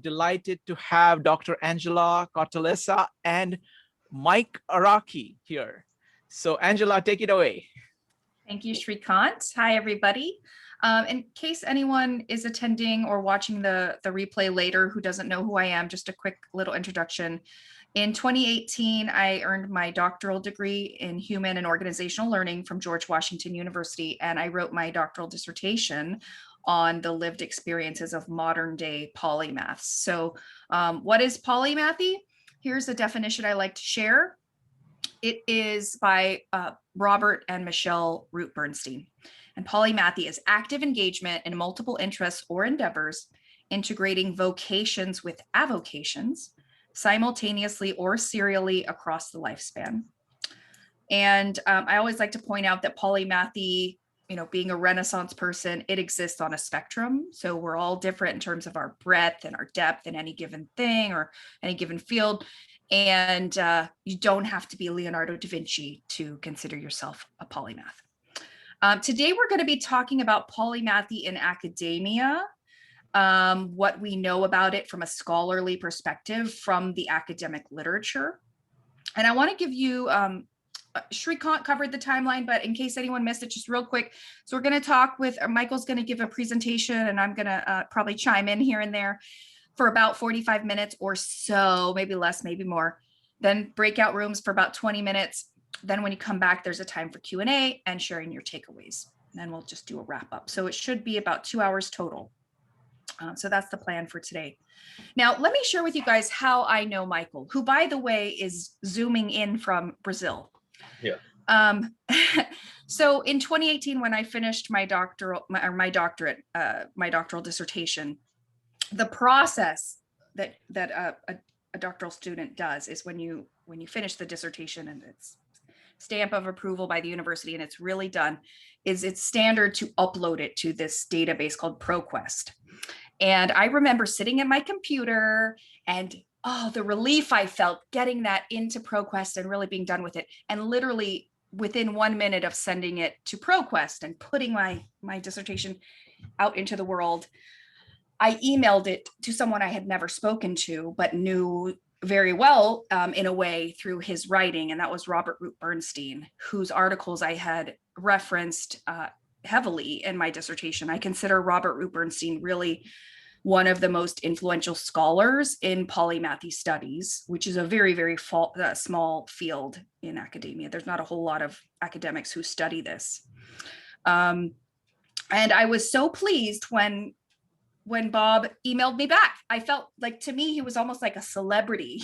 Delighted to have Dr. Angela Cortellessa and Mike Araki here. So Angela, take it away. Thank you, Shrikant. Hi, everybody. In case anyone is attending or watching the replay later who doesn't know who I am, just a quick little introduction. In 2018, I earned my doctoral degree in human and organizational learning from George Washington University, and I wrote my doctoral dissertation on the lived experiences of modern day polymaths. So what is polymathy? Here's a definition I like to share. It is by Robert and Michelle Root Bernstein. And polymathy is active engagement in multiple interests or endeavors, integrating vocations with avocations, simultaneously or serially across the lifespan. And I always like to point out that polymathy, being a Renaissance person, it exists on a spectrum. So we're all different in terms of our breadth and our depth in any given thing or any given field. And you don't have to be Leonardo da Vinci to consider yourself a polymath. Today, we're going to be talking about polymathy in academia, what we know about it from a scholarly perspective from the academic literature. And I want to give you, Shrikant covered the timeline, but in case anyone missed it, just real quick. So we're going to talk with, Michael's going to give a presentation and I'm going to probably chime in here and there for about 45 minutes or so, maybe less, maybe more. Then breakout rooms for about 20 minutes. Then when you come back, there's a time for Q&A and sharing your takeaways. And then we'll just do a wrap up. So it should be about 2 hours total. So that's the plan for today. Now, let me share with you guys how I know Michael, who, by the way, is zooming in from Brazil. Yeah. So in 2018, when I finished my doctoral dissertation, the process that a doctoral student does is when you finish the dissertation and it's stamp of approval by the university and it's really done, is it's standard to upload it to this database called ProQuest. And I remember sitting at my computer and the relief I felt getting that into ProQuest and really being done with it. And literally within 1 minute of sending it to ProQuest and putting my dissertation out into the world, I emailed it to someone I had never spoken to, but knew very well in a way through his writing. And that was Robert Root Bernstein, whose articles I had referenced heavily in my dissertation. I consider Robert Root Bernstein really one of the most influential scholars in polymathy studies, which is a very, very small field in academia. There's not a whole lot of academics who study this. And I was so pleased when Bob emailed me back. I felt like, to me, he was almost like a celebrity,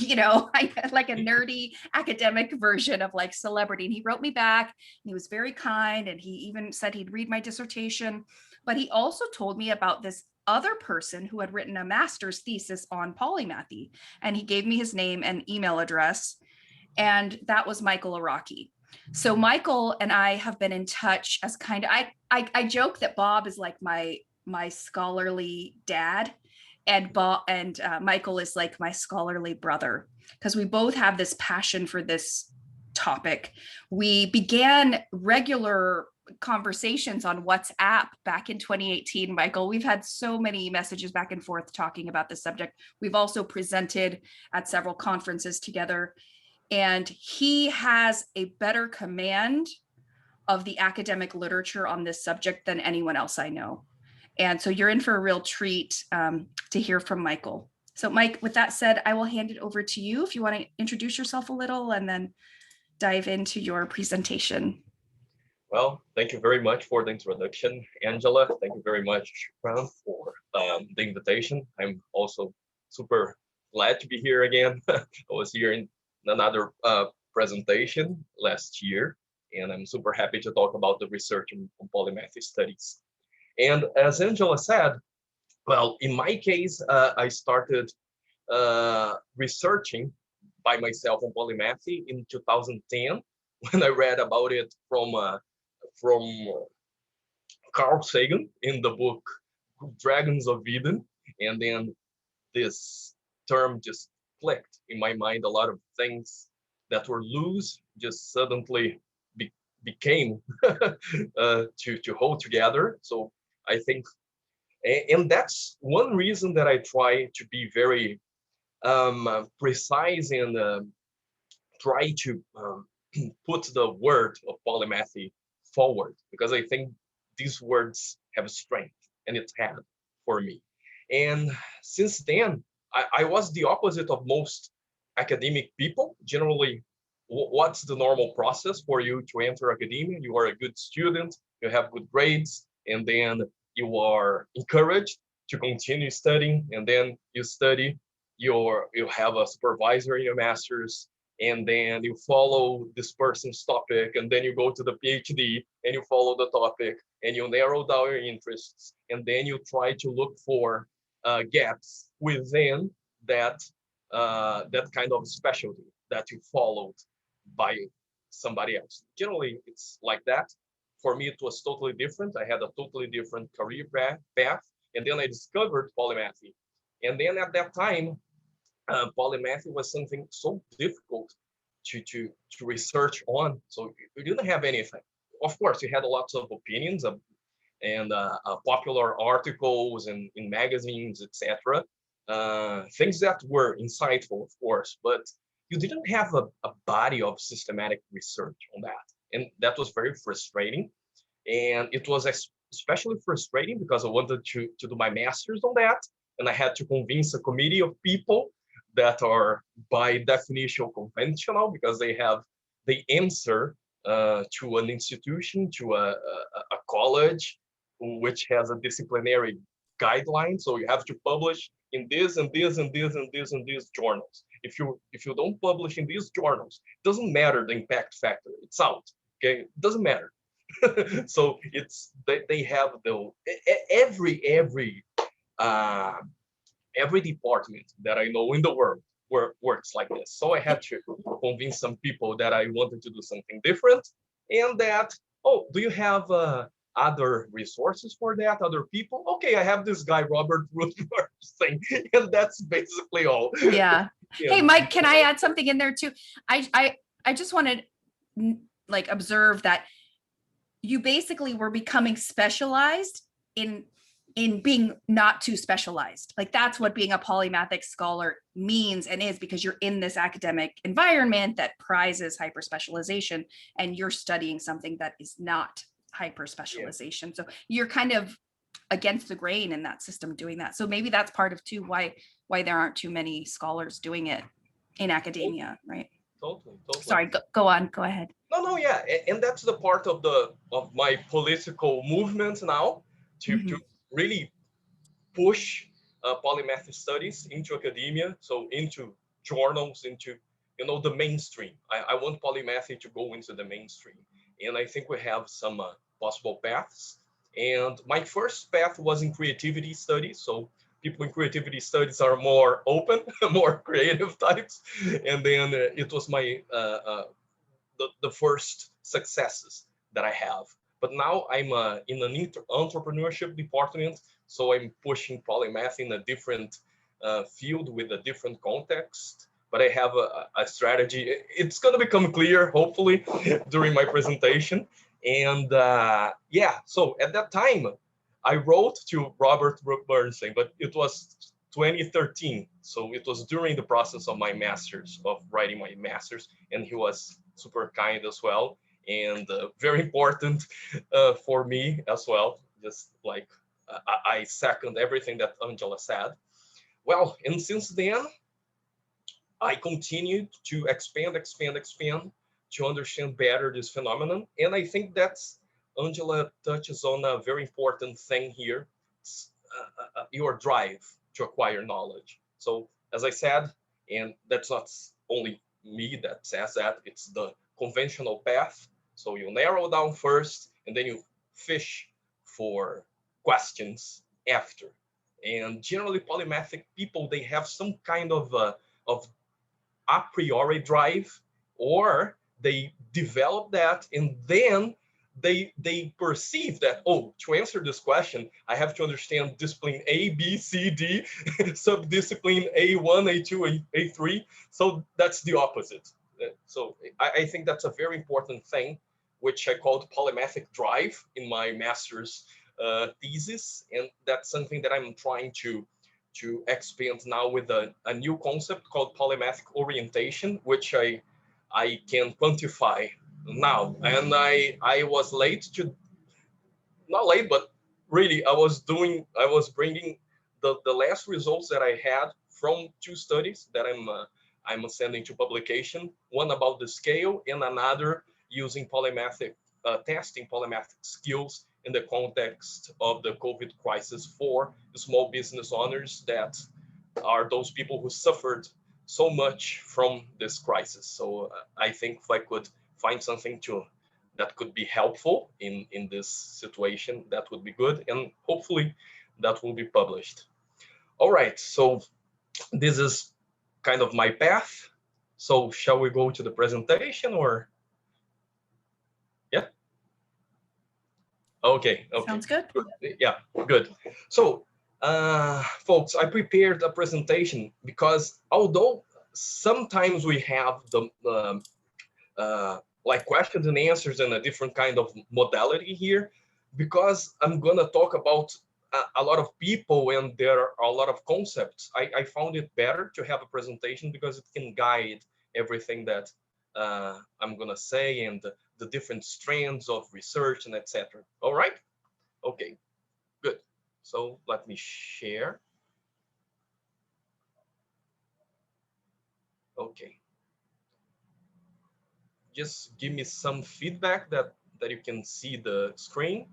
like a nerdy academic version of like celebrity. And he wrote me back and he was very kind. And he even said he'd read my dissertation, but he also told me about this other person who had written a master's thesis on polymathy. And he gave me his name and email address. And that was Michael Araki. So Michael and I have been in touch as kind of, I joke that Bob is like my scholarly dad, and Michael is like my scholarly brother, because we both have this passion for this topic. We began regular conversations on WhatsApp back in 2018, Michael. We've had so many messages back and forth talking about this subject. We've also presented at several conferences together, and he has a better command of the academic literature on this subject than anyone else I know. And so you're in for a real treat to hear from Michael. So Mike, with that said, I will hand it over to you if you want to introduce yourself a little and then dive into your presentation. Well, thank you very much for the introduction, Angela. Thank you very much, Shukran, for the invitation. I'm also super glad to be here again. I was here in another presentation last year, and I'm super happy to talk about the research on polymathy studies. And as Angela said, well, in my case, I started researching by myself on polymathy in 2010 when I read about it from Carl Sagan in the book Dragons of Eden. And then this term just clicked in my mind. A lot of things that were loose just suddenly became to hold together. So I think And that's one reason that I try to be very precise and try to put the word of polymathy forward, because I think these words have strength, and it's had for me. And since then, I was the opposite of most academic people. Generally, what's the normal process for you to enter academia? You are a good student, you have good grades, and then you are encouraged to continue studying, and then you study, you have a supervisor in your master's, and then you follow this person's topic, and then you go to the PhD and you follow the topic, and you narrow down your interests, and then you try to look for gaps within that that kind of specialty that you followed by somebody else. Generally, it's like that. For me, it was totally different. I had a totally different career path, and then I discovered polymathy. And then at that time, polymathy was something so difficult to research on. So you didn't have anything. Of course, you had lots of opinions and popular articles and in magazines, etc. Things that were insightful, of course, but you didn't have a body of systematic research on that. And that was very frustrating. And it was especially frustrating because I wanted to do my master's on that. And I had to convince a committee of people that are by definition conventional, because they answer to an institution, to a college, which has a disciplinary guideline. So you have to publish in this and this and this and this and these journals. If you don't publish in these journals, it doesn't matter the impact factor. It's out. Okay, it doesn't matter. So it's they have the uh, every department that I know in the world works like this. So I had to convince some people that I wanted to do something different, and that, oh, do you have other resources for that? Other people? Okay, I have this guy, Robert Woodward, thing, and that's basically all. Yeah. Yeah. Hey, Mike, can I add something in there too? I just wanted like observe that you basically were becoming specialized in being not too specialized. Like that's what being a polymathic scholar means and is, because you're in this academic environment that prizes hyper specialization, and you're studying something that is not hyper specialization. So you're kind of against the grain in that system doing that. So maybe that's part of too why there aren't too many scholars doing it in academia, right? Totally. Sorry, go on, go ahead. No, yeah, and that's the part of my political movement now to really push polymathy studies into academia, so into journals, into the mainstream. I want polymathy to go into the mainstream, and I think we have some possible paths. And my first path was in creativity studies, so people in creativity studies are more open, more creative types, and then it was my the first successes that I have. But now I'm in an entrepreneurship department, so I'm pushing polymath in a different field with a different context. But I have a strategy. It's going to become clear, hopefully, during my presentation. And yeah, so at that time, I wrote to Robert Bernstein, but it was 2013. So it was during the process of my master's, of writing my master's, and he was super kind as well, and very important for me as well. Just like I second everything that Angela said. Well, and since then, I continued to expand to understand better this phenomenon. And I think that's Angela touches on a very important thing here, your drive to acquire knowledge. So as I said, and that's not only me that says that, it's the conventional path. So you narrow down first, and then you fish for questions after. And generally polymathic people, they have some kind of a priori drive, or they develop that, and then they perceive that, oh, to answer this question, I have to understand discipline A, B, C, D, subdiscipline A1, A2, A3. So that's the opposite. So I think that's a very important thing, which I called polymathic drive in my master's thesis, and that's something that I'm trying to expand now with a new concept called polymathic orientation, which I can quantify now. And I was late to, not late, but really I was bringing the last results that I had from two studies that I'm sending to publication, one about the scale and another using polymathic testing polymathic skills in the context of the COVID crisis for small business owners that are those people who suffered so much from this crisis. So I think if I could find something to that could be helpful in this situation, that would be good, and hopefully that will be published. All right, so this is kind of my path. So shall we go to the presentation, or yeah? Okay, Sounds good. good. Yeah, good. So folks, I prepared a presentation because although sometimes we have the like questions and answers in a different kind of modality here, because I'm gonna talk about a lot of people and there are a lot of concepts. I found it better to have a presentation because it can guide everything that I'm gonna say, and the different strands of research and etc. All right? Okay, good. So let me share. Okay. Just give me some feedback that you can see the screen.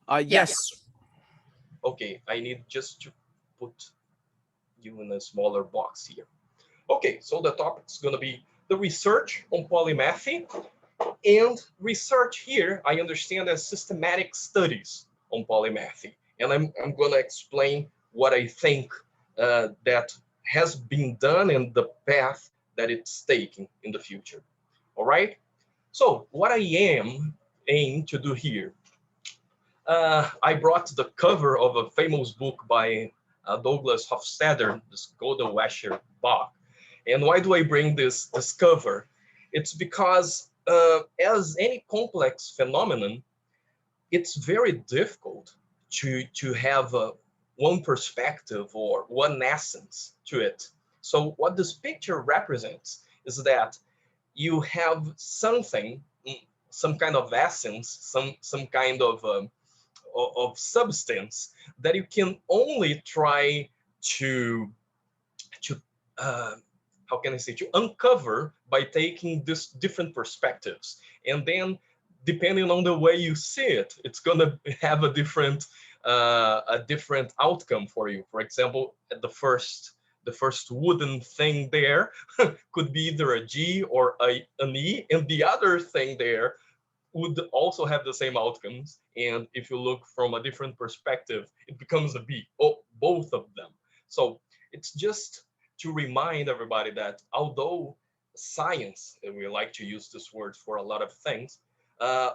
Yes. Yes. Okay, I need just to put you in a smaller box here. Okay, so the topic is going to be the research on polymathy, and research here I understand as systematic studies on polymathy, and I'm going to explain what I think that has been done and the path that it's taking in the future. All right, so what I aim to do here, I brought the cover of a famous book by Douglas Hofstadter, this Golden Washer Bach. And why do I bring this cover? It's because as any complex phenomenon, it's very difficult to have one perspective or one essence to it. So what this picture represents is that you have something, some kind of essence, some kind of substance that you can only try to how can I say, to uncover by taking this different perspectives, and then depending on the way you see it, it's gonna have a different outcome for you. For example, at the first wooden thing there could be either a G or an E, and the other thing there would also have the same outcomes. And if you look from a different perspective, it becomes a B, or both of them. So it's just to remind everybody that although science, and we like to use this word for a lot of things,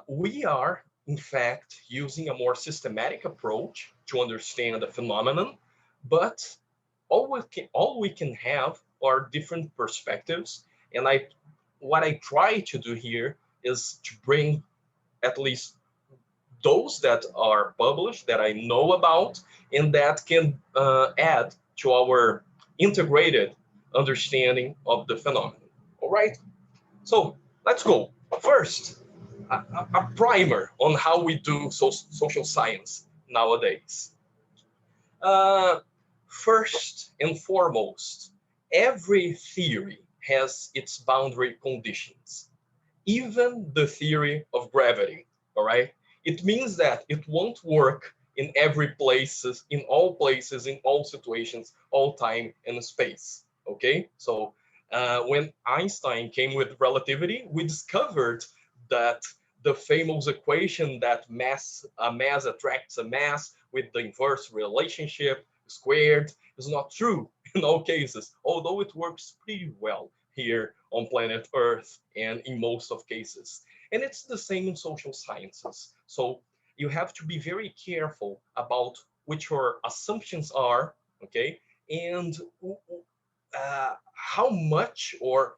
we are in fact using a more systematic approach to understand the phenomenon, but all we can have are different perspectives. And what I try to do here is to bring at least those that are published that I know about, and that can add to our integrated understanding of the phenomenon. All right, so let's go. First, a primer on how we do social science nowadays. Uh, First and foremost, every theory has its boundary conditions, even the theory of gravity. All right, it means that it won't work in every places, in all situations, all time and space. Okay, so when Einstein came with relativity, we discovered that the famous equation that a mass attracts a mass with the inverse relationship squared is not true in all cases, although it works pretty well here on planet Earth and in most of cases. And it's the same in social sciences. So you have to be very careful about which your assumptions are, okay, and how much or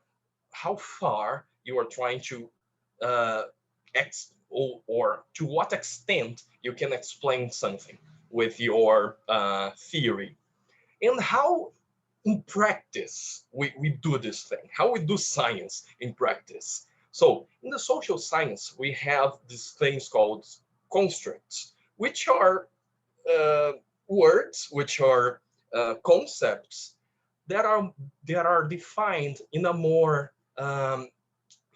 how far you are trying to or to what extent you can explain something with your theory, and how in practice we do this thing, how we do science in practice. So in the social science, we have these things called constructs, which are words, which are concepts that are defined in a more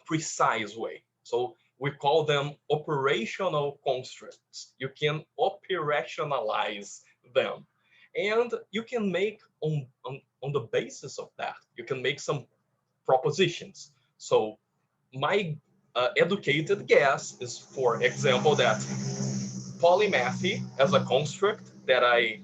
precise way. So we call them operational constructs. You can operationalize them. And you can make on the basis of that, you can make some propositions. So my educated guess is, for example, that polymathy as a construct that I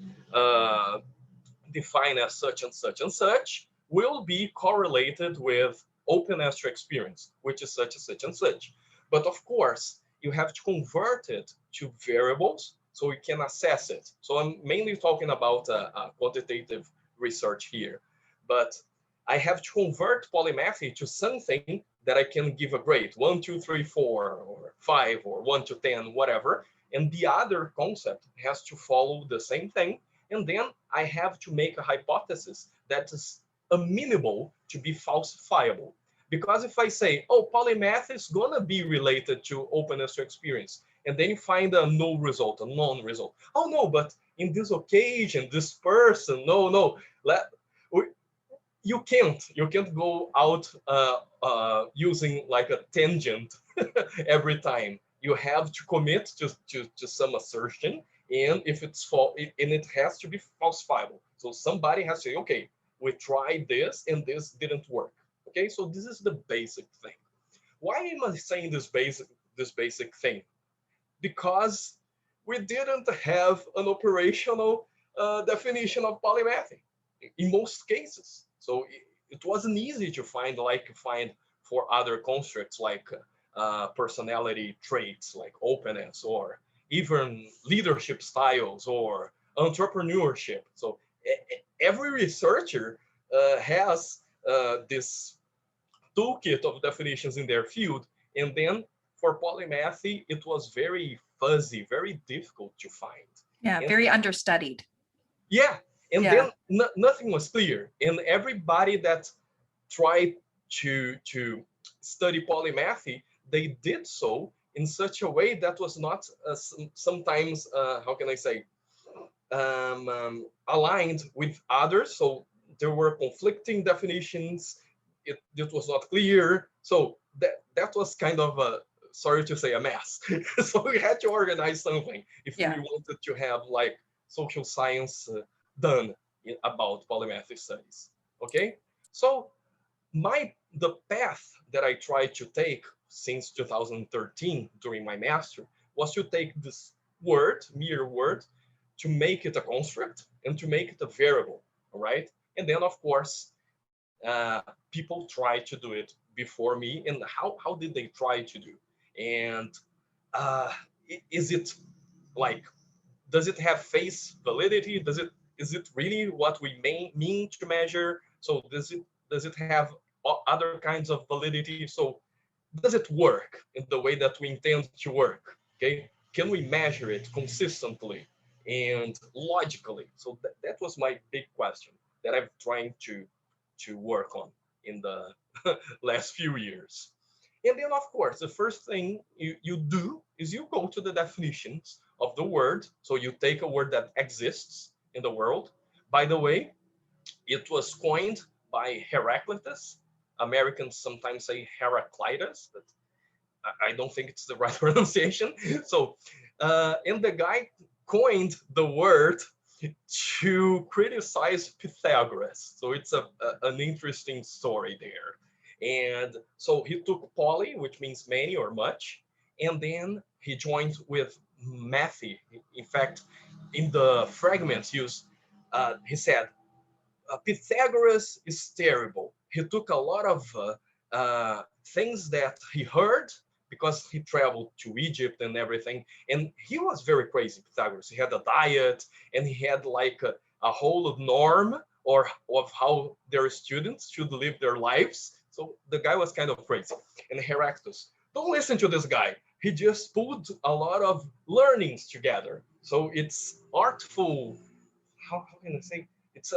define as such and such and such will be correlated with openness to experience, which is such and such and such. But of course, you have to convert it to variables so you can assess it. So I'm mainly talking about quantitative research here, but I have to convert polymathy to something that I can give a grade 1, 2, 3, 4, or 5, or 1 to 10, whatever. And the other concept has to follow the same thing. And then I have to make a hypothesis that is amenable to be falsifiable. Because if I say, oh, polymath is going to be related to openness to experience, and then you find a null result, a non-result. Oh, no, but in this occasion, this person, no. You can't go out using like a tangent every time. You have to commit to some assertion, and if it's false, and it has to be falsifiable. So somebody has to say, okay, we tried this and this didn't work. Okay, so this is the basic thing. Why am I saying this basic thing? Because we didn't have an operational definition of polymathy in most cases. So it wasn't easy to find for other constructs like personality traits like openness, or even leadership styles, or entrepreneurship. So every researcher has this toolkit of definitions in their field. And then for polymathy, it was very fuzzy, very difficult to find. Yeah, And very understudied. yeah, and Yeah. then nothing was clear. And everybody that tried to study polymathy, they did so in such a way that was not sometimes, how can I say, aligned with others. So there were conflicting definitions. It was not clear. So that was kind of a, sorry to say, a mess. So we had to organize something if we wanted to have like social science done about polymathy studies. Okay, so the path that I tried to take since 2013 during my master was to take this mere word, to make it a construct and to make it a variable, all right? And then, of course, people tried to do it before me. And how did they try to do? And is it like, does it have face validity? Is it really what we mean to measure? So does it have other kinds of validity? So does it work in the way that we intend to work? Okay, can we measure it consistently and logically? So that was my big question that I'm trying to work on in the last few years. And then, of course, the first thing you do is you go to the definitions of the word. So you take a word that exists in the world. By the way, it was coined by Heraclitus. Americans sometimes say Heraclitus, but I don't think it's the right pronunciation. So, and the guy coined the word to criticize Pythagoras. So it's an interesting story there. And so he took poly, which means many or much, and then he joined with mathy. In fact, in the fragments used, he said, Pythagoras is terrible. He took a lot of things that he heard because he traveled to Egypt and everything. And he was very crazy, Pythagoras. He had a diet and he had like a whole norm or of how their students should live their lives. So the guy was kind of crazy. And Heraclitus, don't listen to this guy. he just put a lot of learnings together. So it's artful. How can I say? It's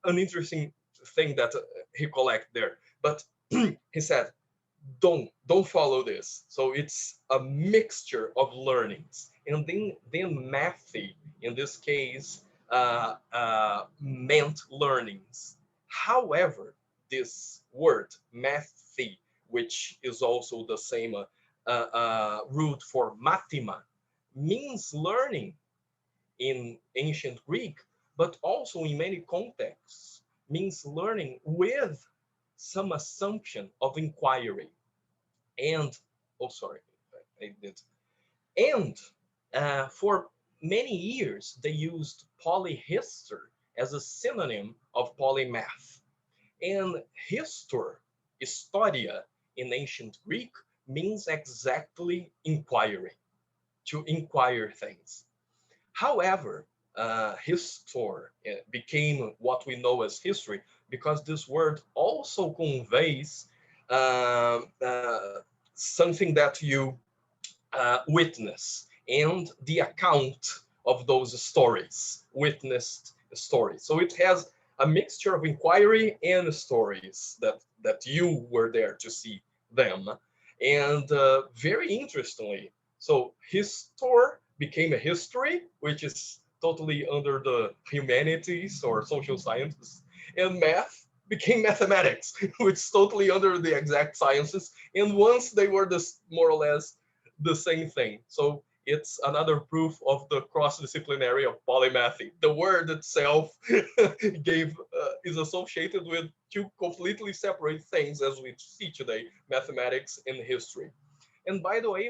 an interesting thing that he collect there. But he said, don't follow this. So it's a mixture of learnings, and then mathy in this case meant learnings. However, this word mathy, which is also the same root for mathema, means learning in ancient Greek, but also in many contexts means learning with some assumption of inquiry. And oh, sorry, I did. And for many years, they used polyhistor as a synonym of polymath. And histor, historia in ancient Greek, means exactly inquiry, to inquire things. However, histor became what we know as history because this word also conveys something that you witness and the account of those stories, witnessed stories. So it has a mixture of inquiry and stories that you were there to see them. And very interestingly, so histor became a history, which is totally under the humanities or social sciences, and math became mathematics, which is totally under the exact sciences. And once they were this more or less the same thing. So it's another proof of the cross-disciplinary of polymathy. The word itself is associated with two completely separate things as we see today, mathematics and history. And by the way,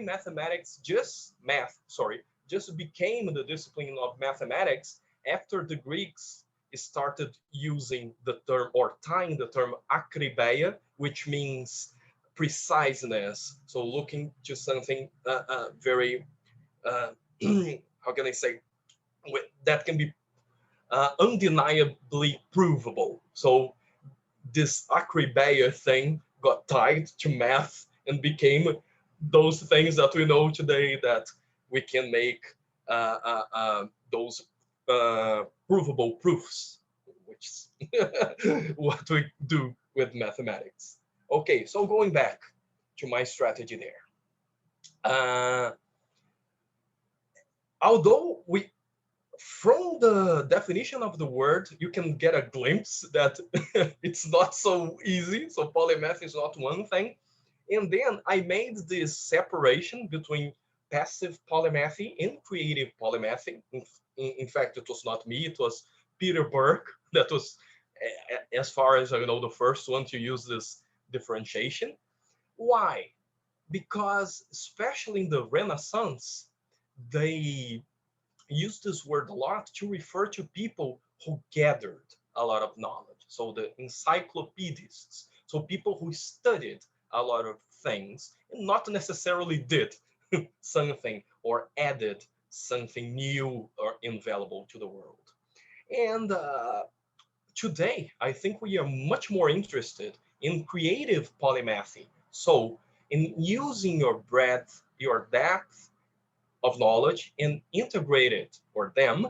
just became the discipline of mathematics after the Greeks started using the term or tying the term akribeia, which means preciseness. So looking to something very, how can I say, that can be undeniably provable. So this akribeia thing got tied to math and became those things that we know today, that we can make those provable proofs, which is what we do with mathematics. Okay, so going back to my strategy there. Although we, from the definition of the word, you can get a glimpse that it's not so easy. So polymath is not one thing. And then I made this separation between passive polymathy and creative polymathy. In fact, it was not me, it was Peter Burke that was, as far as I know, the first one to use this differentiation. Why? Because especially in the Renaissance, they used this word a lot to refer to people who gathered a lot of knowledge. So the encyclopedists, so people who studied a lot of things and not necessarily did something or added something new or invaluable to the world. And today, I think we are much more interested in creative polymathy. So in using your breadth, your depth, of knowledge and integrate it or them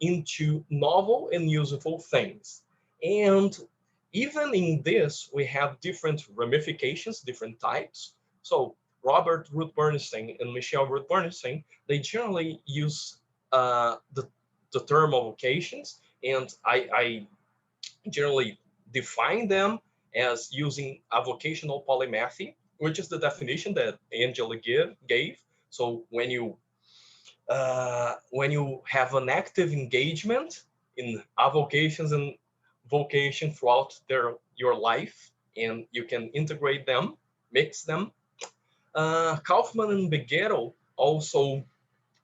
into novel and useful things. And even in this, we have different ramifications, different types. So Robert Ruth Bernstein and Michelle Ruth Bernstein, they generally use the term of vocations, and I generally define them as using a vocational polymathy, which is the definition that Angela gave. So when you have an active engagement in avocations and vocation throughout your life, and you can integrate them, mix them. Kaufman and Beghetto also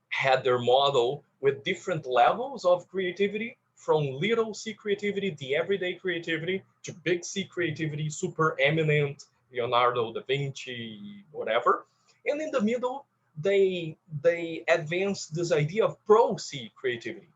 had their model with different levels of creativity, from little C creativity, the everyday creativity, to big C creativity, super eminent, Leonardo da Vinci, whatever. And in the middle, they advanced this idea of pro C creativity.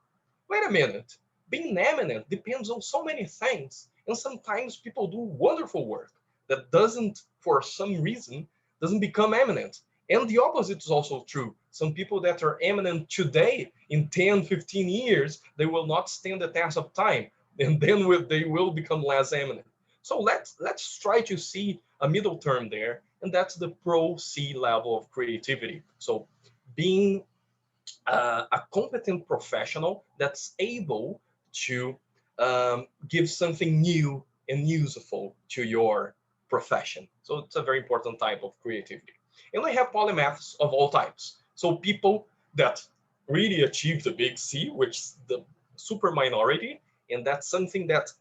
Wait a minute, being eminent depends on so many things, and sometimes people do wonderful work that doesn't, for some reason, doesn't become eminent. And the opposite is also true. Some people that are eminent today, in 10, 15 years, they will not stand the test of time, and then they will become less eminent. So let's try to see a middle term there, and that's the pro-C level of creativity. So being a competent professional that's able to give something new and useful to your profession. So it's a very important type of creativity. And we have polymaths of all types. So people that really achieve the big C, which is the super minority, and that's something that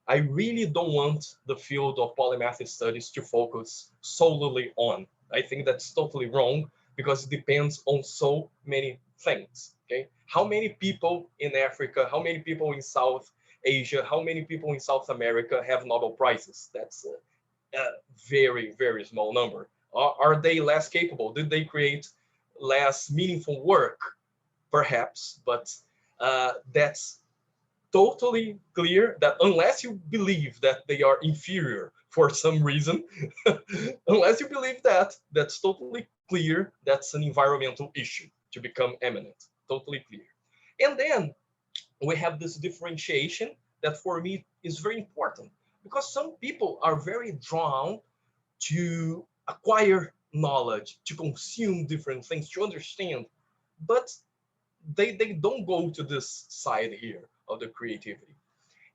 I really don't want the field of polymath studies to focus solely on. I think that's totally wrong because it depends on so many things. Okay, how many people in Africa, how many people in South Asia, how many people in South America have Nobel Prizes? That's a very, very small number. Are they less capable? Did they create less meaningful work? Perhaps, but that's totally clear that unless you believe that they are inferior for some reason, unless you believe that, that's totally clear that's an environmental issue to become eminent. Totally clear. And then we have this differentiation that for me is very important because some people are very drawn to acquire knowledge, to consume different things, to understand, but they don't go to this side here of the creativity.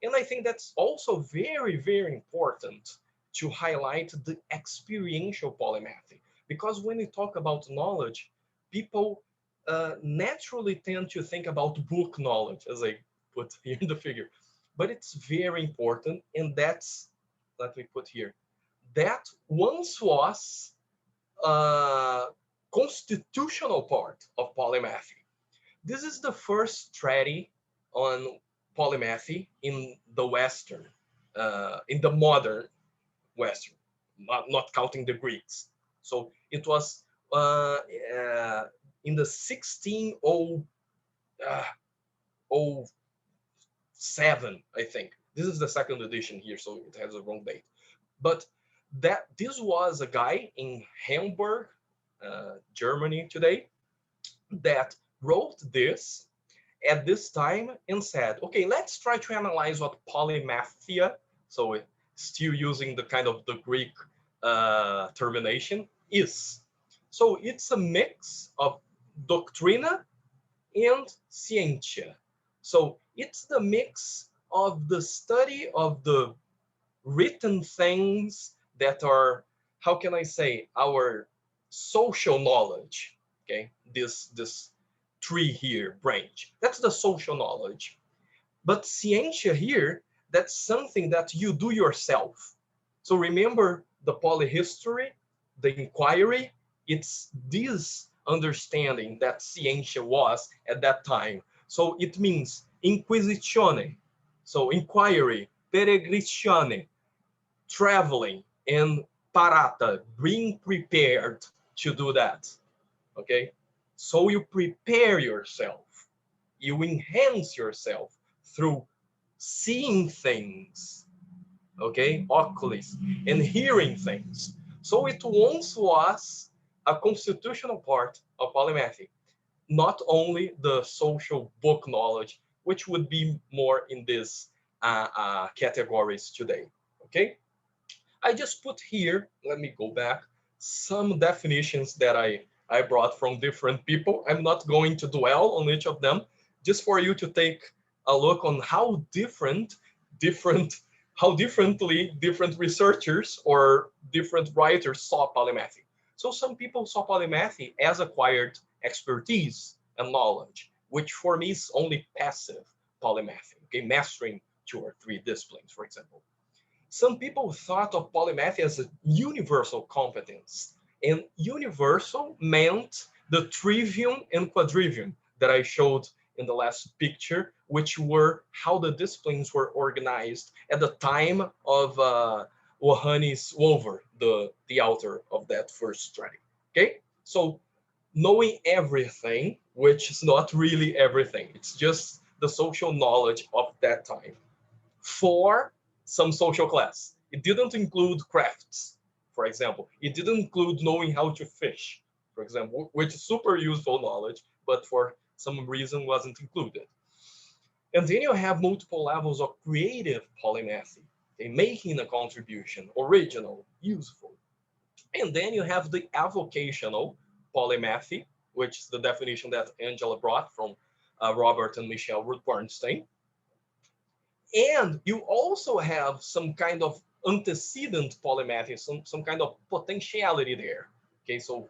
And I think that's also very, very important to highlight the experiential polymathy. Because when we talk about knowledge, people naturally tend to think about book knowledge, as I put here in the figure. But it's very important, and that's, let me put here, that once was a constitutional part of polymathy. This is the first study on polymathy in the Western, in the modern Western, not counting the Greeks. So it was in the 1607, I think. This is the second edition here, so it has a wrong date. But this was a guy in Hamburg, Germany today, that wrote this at this time and said, okay, let's try to analyze what polymathia, so still using the kind of the Greek termination, is. So it's a mix of doctrina and scientia. So it's the mix of the study of the written things that are, how can I say, our social knowledge. Okay, this tree here, branch, that's the social knowledge. But scientia here, that's something that you do yourself. So remember the polyhistory, the inquiry, it's this understanding that scientia was at that time. So it means inquisitione, so inquiry, peregritione, traveling, and parata, being prepared to do that. Okay, so you prepare yourself, you enhance yourself through seeing things, okay, oculis, and hearing things. So it once was a constitutional part of polymathy, not only the social book knowledge, which would be more in these categories today. Okay, I just put here, let me go back, some definitions that I brought from different people. I'm not going to dwell on each of them, just for you to take a look on how how differently different researchers or different writers saw polymathy. So some people saw polymathy as acquired expertise and knowledge, which for me is only passive polymathy, okay, mastering 2 or 3 disciplines, for example. Some people thought of polymathy as a universal competence, and universal meant the trivium and quadrivium that I showed in the last picture, which were how the disciplines were organized at the time of Johannes Wolver, the author of that first study. Okay, so knowing everything, which is not really everything, it's just the social knowledge of that time for some social class. It didn't include crafts, for example. It didn't include knowing how to fish, for example, which is super useful knowledge, but for some reason wasn't included. And then you have multiple levels of creative polymathy, okay, making a contribution, original, useful. And then you have the avocational polymathy, which is the definition that Angela brought from Robert and Michelle Ruth-Bernstein. And you also have some kind of antecedent polymathy, some kind of potentiality there. Okay, so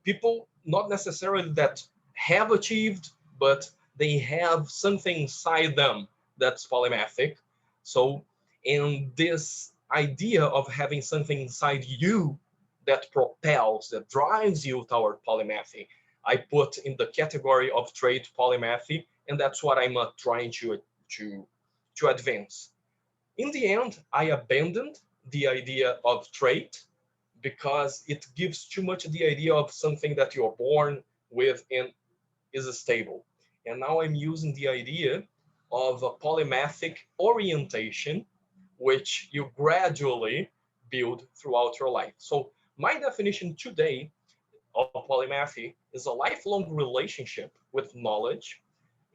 people not necessarily that have achieved, but they have something inside them that's polymathic. So, in this idea of having something inside you that propels, that drives you toward polymathy, I put in the category of trait polymathy, and that's what I'm trying to advance. In the end, I abandoned the idea of trait because it gives too much the idea of something that you're born with and is stable. And now I'm using the idea of a polymathic orientation, which you gradually build throughout your life. So my definition today of polymathy is a lifelong relationship with knowledge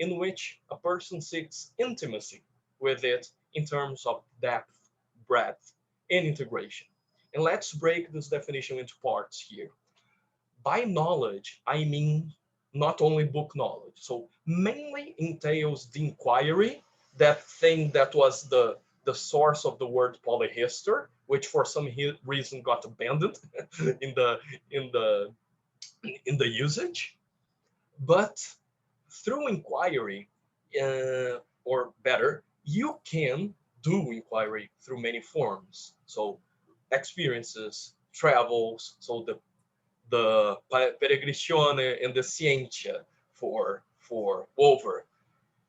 in which a person seeks intimacy with it in terms of depth, breadth, and integration. And let's break this definition into parts here. By knowledge, I mean not only book knowledge. So mainly entails the inquiry, that thing that was the source of the word polyhistor, which for some reason got abandoned in the in the in the usage. But through inquiry, or better, you can do inquiry through many forms. So experiences, travels, so the peregrinazione and the scientia for over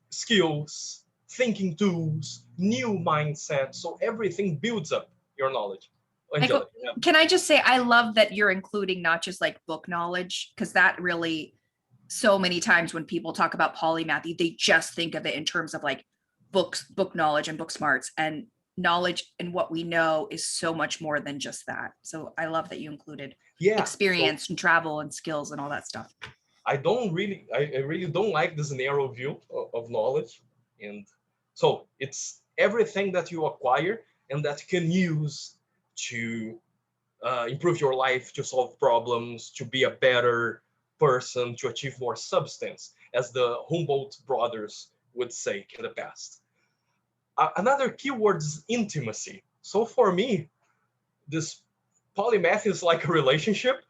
skills, thinking tools, new mindsets. So everything builds up your knowledge. Michael, Angela, yeah. can I just say, I love that you're including not just like book knowledge, because that really, so many times when people talk about polymathy, they just think of it in terms of like books, book knowledge and book smarts, and knowledge and what we know is so much more than just that. So I love that you included Yeah, experience and travel and skills and all that stuff. I really don't like this narrow view of knowledge. And so it's everything that you acquire and that you can use to improve your life, to solve problems, to be a better person, to achieve more substance, as the Humboldt brothers would say in the past. Another keyword is intimacy. So for me, this polymath is like a relationship.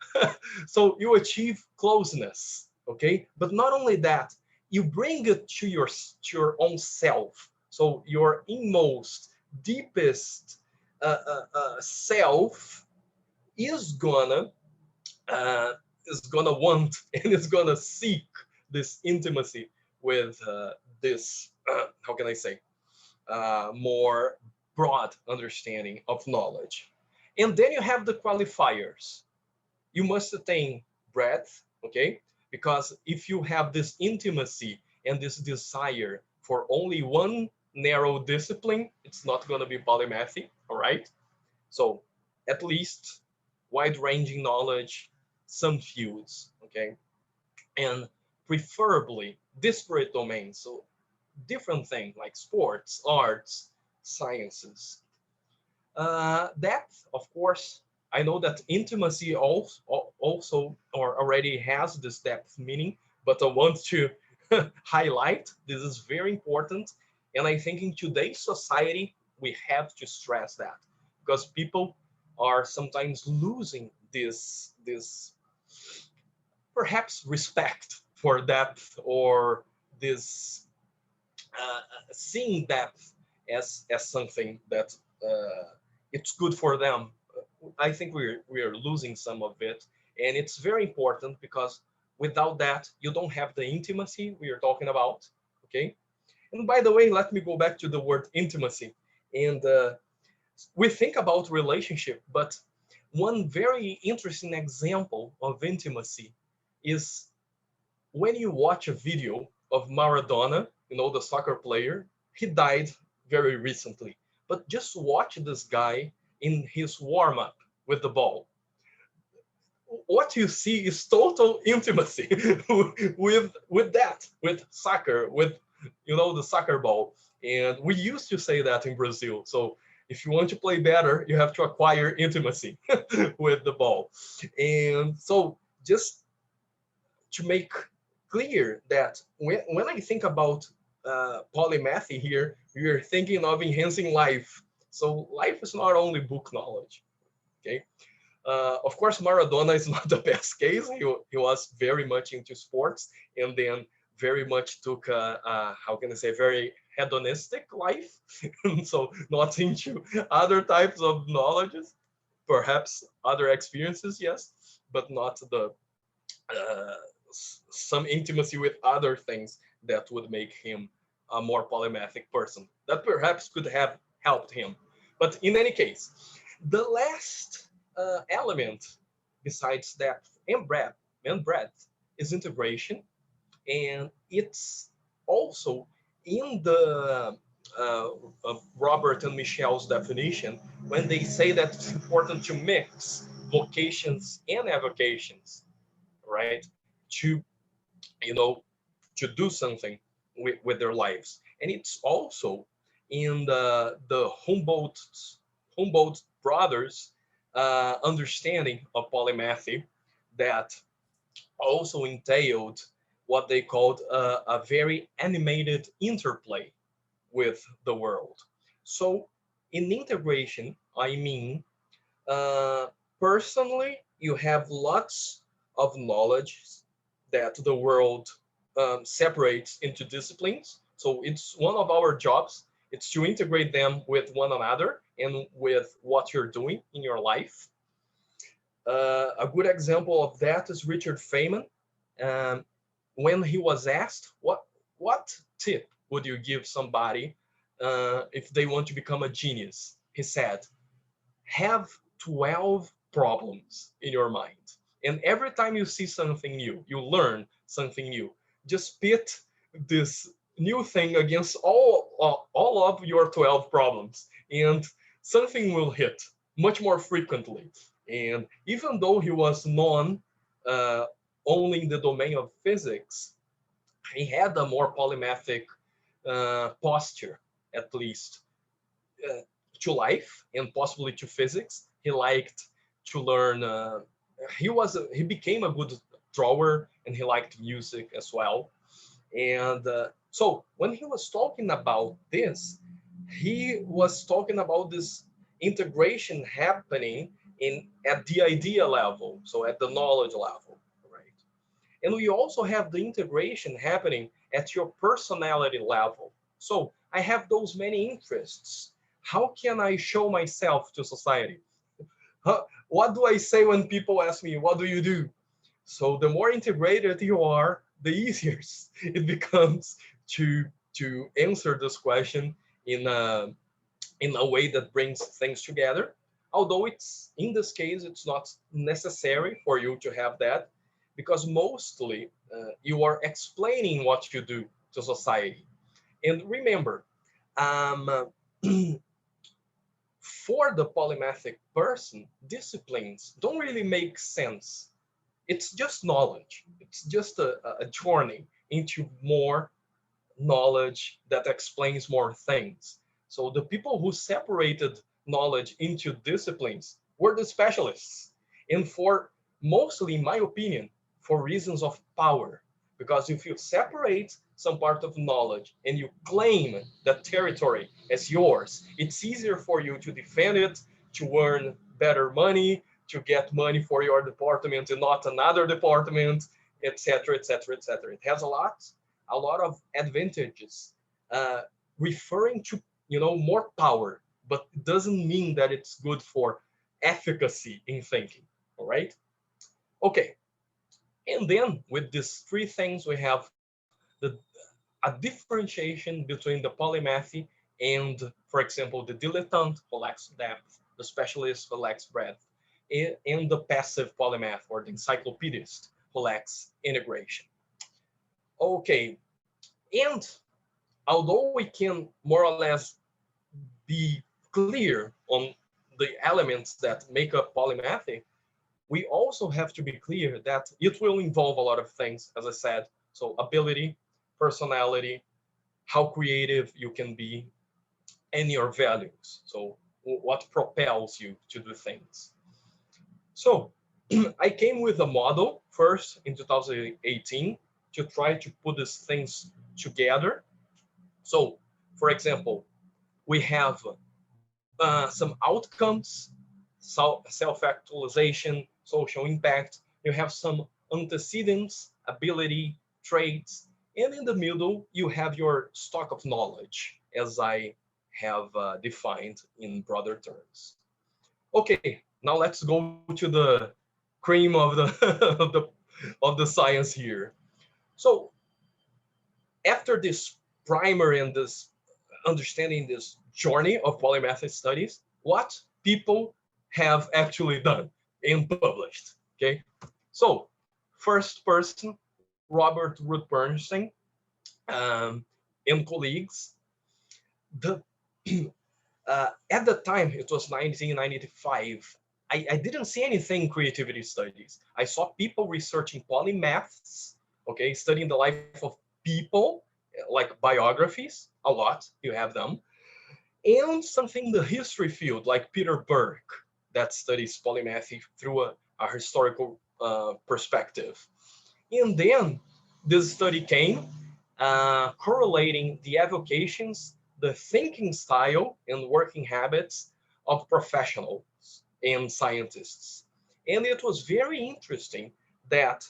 So you achieve closeness, okay? But not only that, you bring it to your own self. So your inmost, deepest self is gonna uh, want and is gonna seek this intimacy with this how can I say more broad understanding of knowledge. And then you have the qualifiers. You must attain breadth, okay? Because if you have this intimacy and this desire for only one narrow discipline, it's not going to be polymathy, all right? So at least wide-ranging knowledge, some fields, okay? And preferably disparate domains, so different things like sports, arts, sciences. Depth, of course, I know that intimacy also or already has this depth meaning, but I want to highlight this is very important. And I think in today's society, we have to stress that because people are sometimes losing this perhaps respect for depth or this seeing depth as something that it's good for them. I think we're losing some of it, and it's very important because without that, you don't have the intimacy we are talking about. Okay, and by the way, let me go back to the word intimacy. And we think about relationship, but one very interesting example of intimacy is when you watch a video of Maradona, the soccer player. He died very recently, but just watch this guy in his warm up with the ball. what you see is total intimacy with soccer, with the soccer ball. And we used to say that in Brazil. So if you want to play better, you have to acquire intimacy with the ball. And so just to make clear that when I think about polymathy here, we are thinking of enhancing life. So life is not only book knowledge, okay? Of course, Maradona is not the best case. He was very much into sports and then very much took how can I say, very hedonistic life. So not into other types of knowledges, perhaps other experiences, yes, but not the uh, some intimacy with other things that would make him a more polymathic person. That perhaps could have helped him. But in any case, the last element besides depth and breadth is integration, and it's also in the Robert and Michel's definition when they say that it's important to mix vocations and avocations, right? To you know to do something with their lives, and it's also in the Humboldt brothers understanding of polymathy that also entailed what they called a very animated interplay with the world. So in integration, I mean, uh, personally, you have lots of knowledge that the world separates into disciplines. So it's one of our jobs. It's to integrate them with one another and with what you're doing in your life. A good example of that is Richard Feynman. Um, when he was asked, what tip would you give somebody if they want to become a genius? He said, have 12 problems in your mind. And every time you see something new, you learn something new. Just pit this new thing against all of your 12 problems, and something will hit much more frequently. And even though he was known uh, only in the domain of physics, he had a more polymathic posture, at least, uh, to life and possibly to physics. He liked to learn. He became a good drawer, and he liked music as well. And so when he was talking about this, he was talking about this integration happening in at the idea level, so at the knowledge level, right? And we also have the integration happening at your personality level. So I have those many interests. How can I show myself to society? What do I say when people ask me, what do you do? So the more integrated you are, the easier it becomes to answer this question in a way that brings things together. Although it's in this case, it's not necessary for you to have that, because mostly you are explaining what you do to society. And remember, um, for the polymathic person, disciplines don't really make sense. It's just knowledge. It's just a journey into more knowledge that explains more things. So the people who separated knowledge into disciplines were the specialists. And for mostly, in my opinion, for reasons of power. Because if you separate some part of knowledge and you claim that territory as yours, it's easier for you to defend it, to earn better money, to get money for your department and not another department, etc., etc., etc. It has a lot of advantages, uh, referring to more power, but it doesn't mean that it's good for efficacy in thinking. All right. Okay. And then with these three things, we have a differentiation between the polymathy and, for example, the dilettante who lacks depth, the specialist who lacks breadth, and the passive polymath or the encyclopedist who lacks integration. Okay, and although we can more or less be clear on the elements that make up polymathy, we also have to be clear that it will involve a lot of things, as I said. So ability, personality, how creative you can be, and your values. So what propels you to do things. So I came with a model first in 2018 to try to put these things together. So, for example, we have some outcomes, self-actualization, social impact. You have some antecedents, ability, traits, and in the middle, you have your stock of knowledge, as I have defined in broader terms. Okay, now let's go to the cream of the of the science here. So after this primer and this understanding this journey of polymathic studies, what people have actually done and published. Okay, so first person, Robert Ruth Bernstein, um, and colleagues. The at the time, it was 1995. I didn't see anything in creativity studies. I saw people researching polymaths, okay, studying the life of people, like biographies, a lot, you have them, and something in the history field, like Peter Burke, that studies polymathy through a historical perspective. And then this study came correlating the avocations, the thinking style, and working habits of professionals and scientists. And it was very interesting that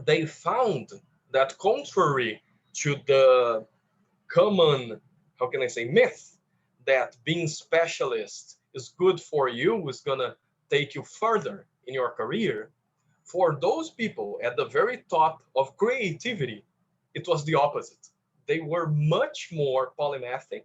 they found that contrary to the common, how can I say, myth that being specialist is good for you, is gonna take you further in your career, for those people at the very top of creativity, it was the opposite. They were much more polymathic,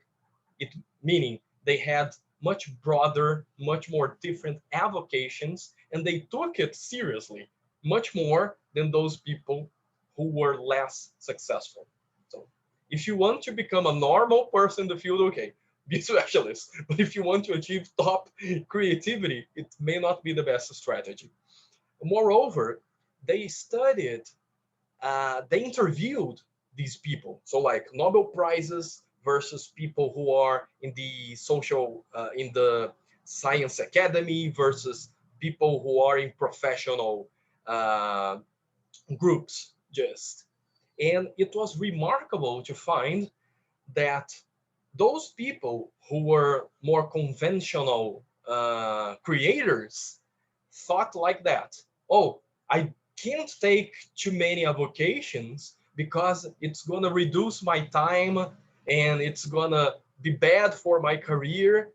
it meaning they had much broader, much more different avocations, and they took it seriously, much more than those people who were less successful. So if you want to become a normal person in the field, okay, be a specialist. But if you want to achieve top creativity, it may not be the best strategy. Moreover, they studied, they interviewed these people. So like Nobel Prizes versus people who are in the social, in the science academy versus people who are in professional uh, groups just. And it was remarkable to find that those people who were more conventional creators thought like that. Oh, I can't take too many avocations because it's gonna reduce my time and it's gonna be bad for my career.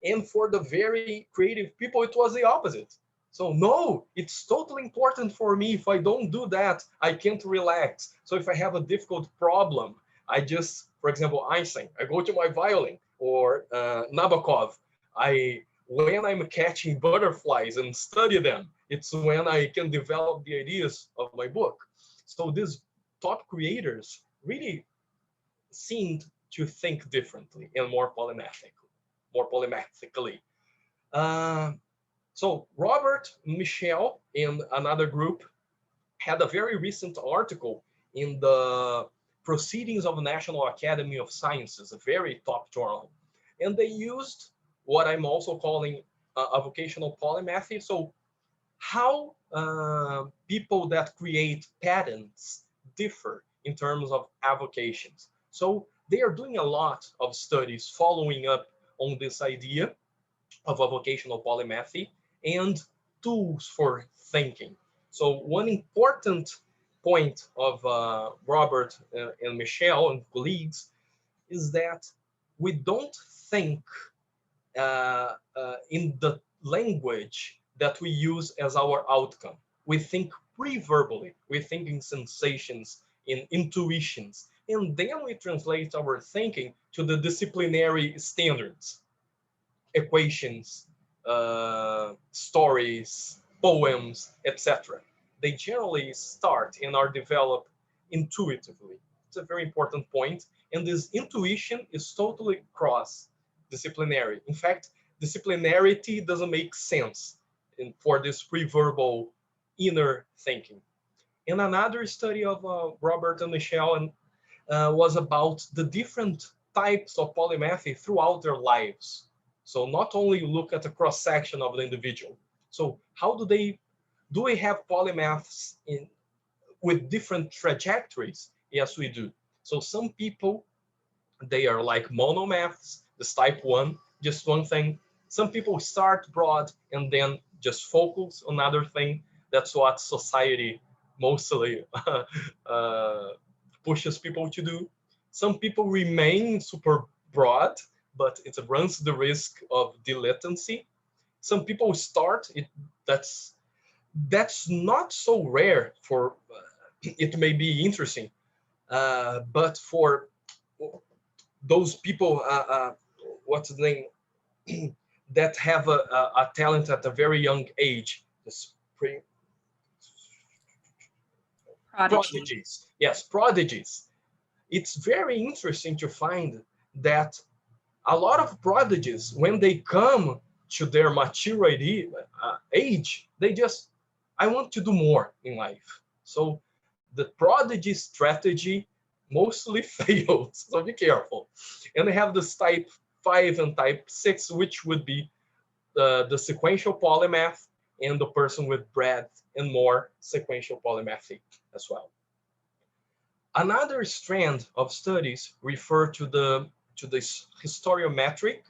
And for the very creative people, it was the opposite. So no, it's totally important for me. If I don't do that, I can't relax. So if I have a difficult problem, I just, for example, Einstein, I go to my violin, or Nabokov. When I'm catching butterflies and study them, it's when I can develop the ideas of my book. So these top creators really seemed to think differently and more polymathically. Uh, so Robert Michel and another group had a very recent article in the Proceedings of the National Academy of Sciences, a very top journal. And they used what I'm also calling a vocational polymathy. So how people that create patents differ in terms of avocations. So they are doing a lot of studies following up on this idea of a vocational polymathy and tools for thinking. So one important point of Robert and Michelle and colleagues is that we don't think in the language that we use as our outcome. We think pre-verbally, we think in sensations, in intuitions, and then we translate our thinking to the disciplinary standards, equations, stories, poems, etc. They generally start and are developed intuitively. It's a very important point. And this intuition is totally cross disciplinary. In fact, disciplinarity doesn't make sense for this pre-verbal inner thinking. And another study of Robert and Michelle was about the different types of polymathy throughout their lives. So not only look at the cross section of the individual. So how do we have polymaths with different trajectories? Yes, we do. So some people, they are like monomaths, this type 1, just one thing. Some people start broad and then just focus on another thing. That's what society mostly pushes people to do. Some people remain super broad, but it runs the risk of dilettancy. Some people start it. That's not so rare. For it may be interesting, but for those people, what's the name, that have a talent at a very young age, the spring prodigies. Yes, prodigies. It's very interesting to find that a lot of prodigies, when they come to their maturity age, they just, I want to do more in life. So the prodigy strategy mostly fails. So be careful. And they have this type 5 and type 6, which would be the sequential polymath and the person with breadth and more sequential polymathy as well. Another strand of studies refer to this historiometric,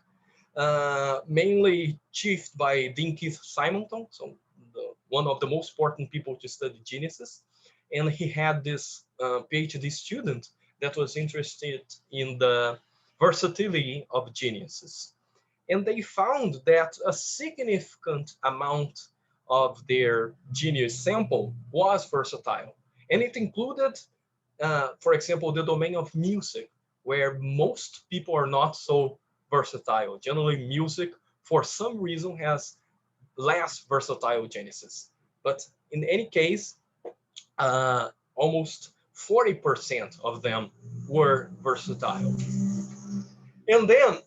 mainly chiefed by Dean Keith Simonton, so one of the most important people to study geniuses. And he had this PhD student that was interested in the versatility of geniuses. And they found that a significant amount of their genius sample was versatile. And it included, for example, the domain of music, where most people are not so versatile. Generally, music, for some reason, has less versatile geniuses. But in any case, almost 40% of them were versatile. And then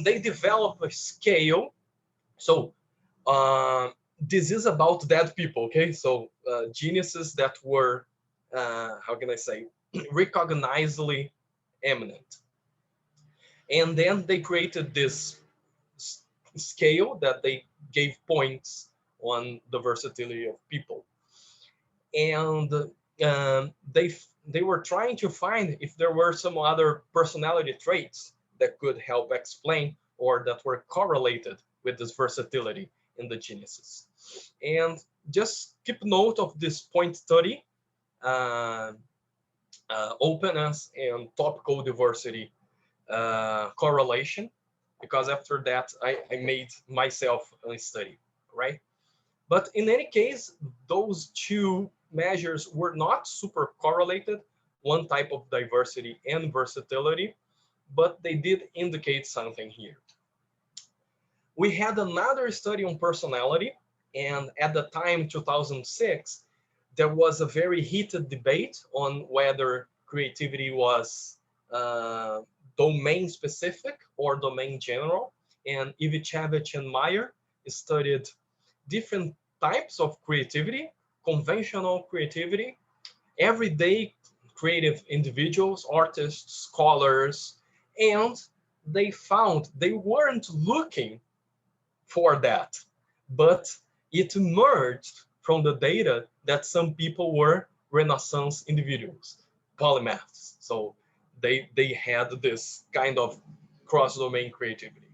they develop a scale. So this is about dead people, okay? So geniuses that were, how can I say, recognizably eminent. And then they created this scale that they gave points on the versatility of people. And they were trying to find if there were some other personality traits that could help explain or that were correlated with this versatility in the geniuses. And just keep note of this point study, openness and topical diversity correlation, because after that I made myself a study, right? But in any case, those two measures were not super correlated, one type of diversity and versatility, but they did indicate something here. We had another study on personality, and at the time, 2006, there was a very heated debate on whether creativity was domain specific or domain general. And Ivichevich and Meyer studied different types of creativity: conventional creativity, everyday creative individuals, artists, scholars, and they found they weren't looking for that, but it emerged from the data that some people were Renaissance individuals, polymaths. So they had this kind of cross-domain creativity.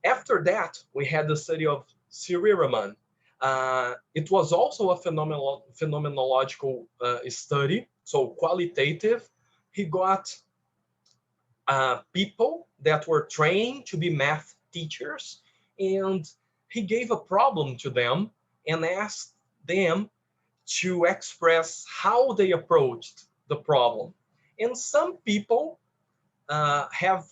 After that, we had the study of Siriraman. It was also a phenomenological study, so qualitative. He got people that were trained to be math teachers, and he gave a problem to them and asked them to express how they approached the problem. And some people have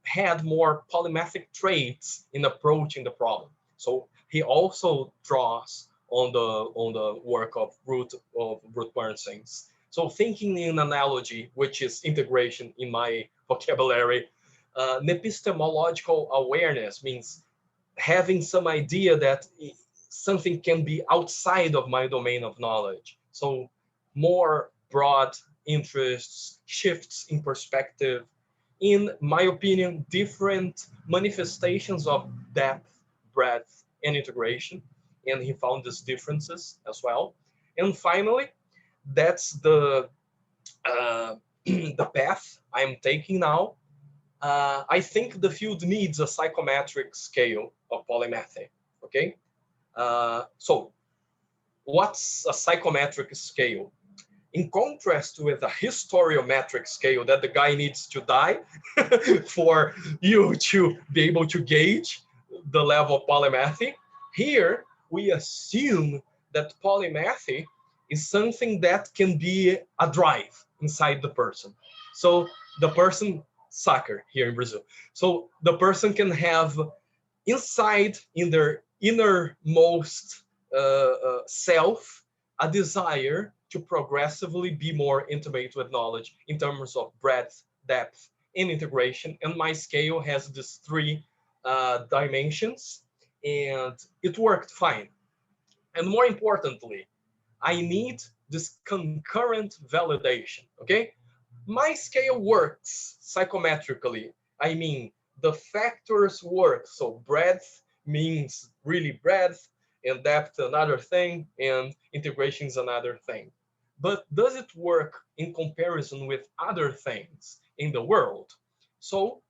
had more polymathic traits in approaching the problem. So he also draws on the work of Ruth Bernstein's. So thinking in analogy, which is integration in my vocabulary, an epistemological awareness means having some idea that something can be outside of my domain of knowledge. So more broad interests, shifts in perspective, in my opinion, different manifestations of depth, breadth, and integration. And he found these differences as well. And finally, that's uh, the path I'm taking now. I think the field needs a psychometric scale of polymathy. Okay, so what's a psychometric scale? In contrast with a historiometric scale that the guy needs to die for you to be able to gauge the level of polymathy, here we assume that polymathy is something that can be a drive inside the person. So the person, soccer here in Brazil. So the person can have inside in their innermost self a desire to progressively be more intimate with knowledge in terms of breadth, depth, and integration. And my scale has these three dimensions, and it worked fine. And more importantly, I need this concurrent validation. Okay, my scale works psychometrically. I mean, the factors work. So breadth means really breadth, and depth another thing, and integration is another thing. But does it work in comparison with other things in the world? So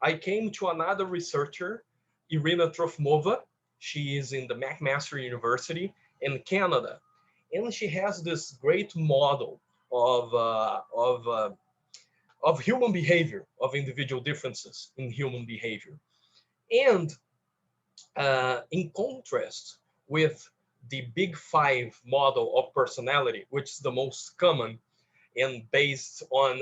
I came to another researcher, Irina Trofimova. She is in the McMaster University in Canada, and she has this great model of human behavior, of individual differences in human behavior. And in contrast with the Big Five model of personality, which is the most common and based on,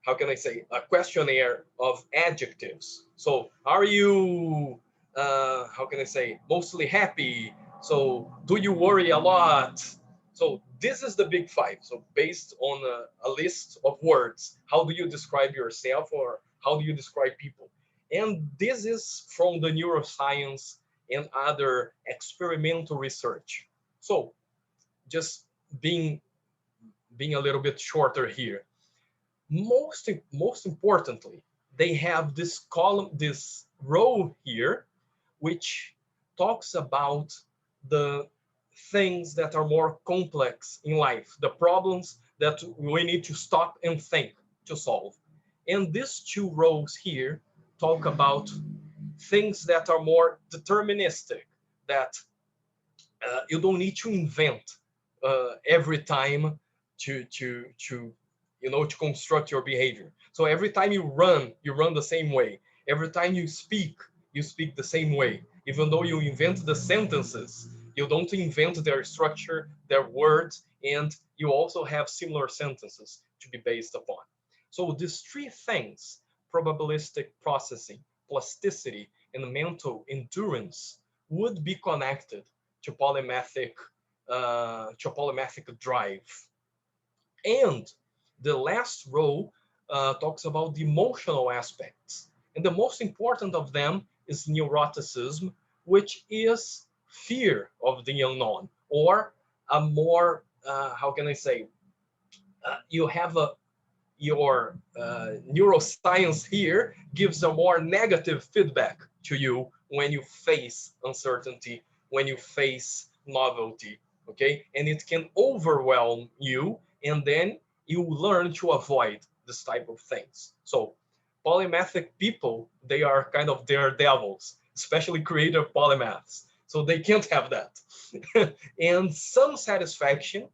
how can I say, a questionnaire of adjectives. So, are you, how can I say, mostly happy? So, do you worry a lot? So, this is the Big Five. So, based on a list of words, how do you describe yourself, or how do you describe people? And this is from the neuroscience and other experimental research. So, just being a little bit shorter here. Most importantly, they have this column, this row here, which talks about the things that are more complex in life, the problems that we need to stop and think to solve. And these two rows here talk about things that are more deterministic, that you don't need to invent every time to to construct your behavior. So every time you run the same way. Every time you speak the same way. Even though you invent the sentences, you don't invent their structure, their words, and you also have similar sentences to be based upon. So these three things, probabilistic processing, plasticity, and mental endurance, would be connected to polymathic drive. And the last row talks about the emotional aspects. And the most important of them is neuroticism, which is fear of the unknown, or a more, how can I say, you have your neuroscience here gives a more negative feedback to you when you face uncertainty, when you face novelty, okay? And it can overwhelm you, and then you learn to avoid this type of things. So polymathic people, they are kind of daredevils, especially creative polymaths. So they can't have that. And some satisfaction,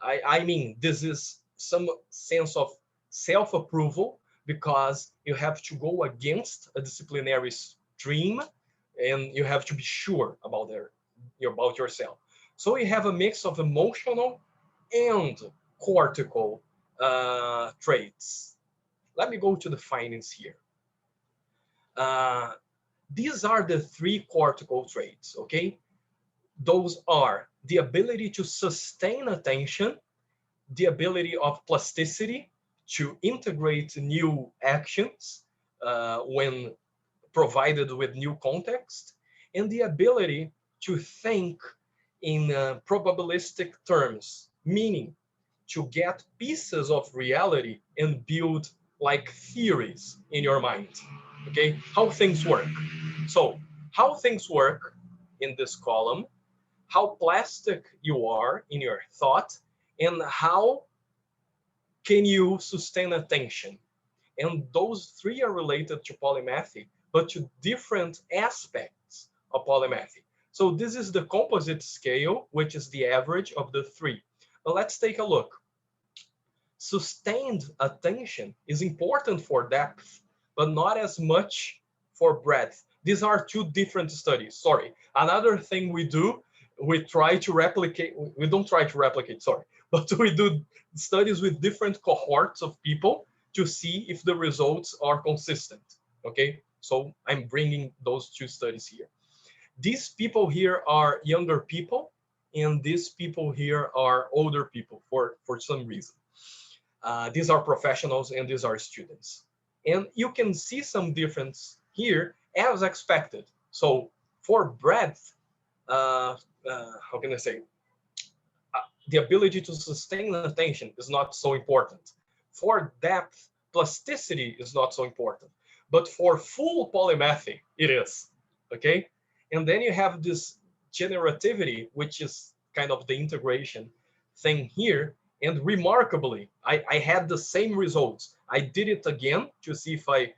I mean, this is some sense of self-approval, because you have to go against a disciplinary stream, and you have to be sure about about yourself. So you have a mix of emotional and cortical traits. Let me go to the findings here. These are the three cortical traits, okay? Those are the ability to sustain attention, the ability of plasticity to integrate new actions when provided with new context, and the ability to think in probabilistic terms, meaning to get pieces of reality and build like theories in your mind, okay? How things work. So how things work in this column, how plastic you are in your thought, and how can you sustain attention. And those three are related to polymathy, but to different aspects of polymathy. So this is the composite scale, which is the average of the three. But let's take a look. Sustained attention is important for depth, but not as much for breadth. These are two different studies. Sorry. Another thing we do, we try to replicate, we don't try to replicate, sorry, but we do studies with different cohorts of people to see if the results are consistent. Okay, so I'm bringing those two studies here. These people here are younger people, and these people here are older people for some reason. These are professionals and these are students. And you can see some difference here as expected. So for breadth, how can I say? The ability to sustain attention is not so important. For depth, plasticity is not so important. But for full polymathy, it is, okay? And then you have this generativity, which is kind of the integration thing here. And remarkably, I had the same results. I did it again to see if I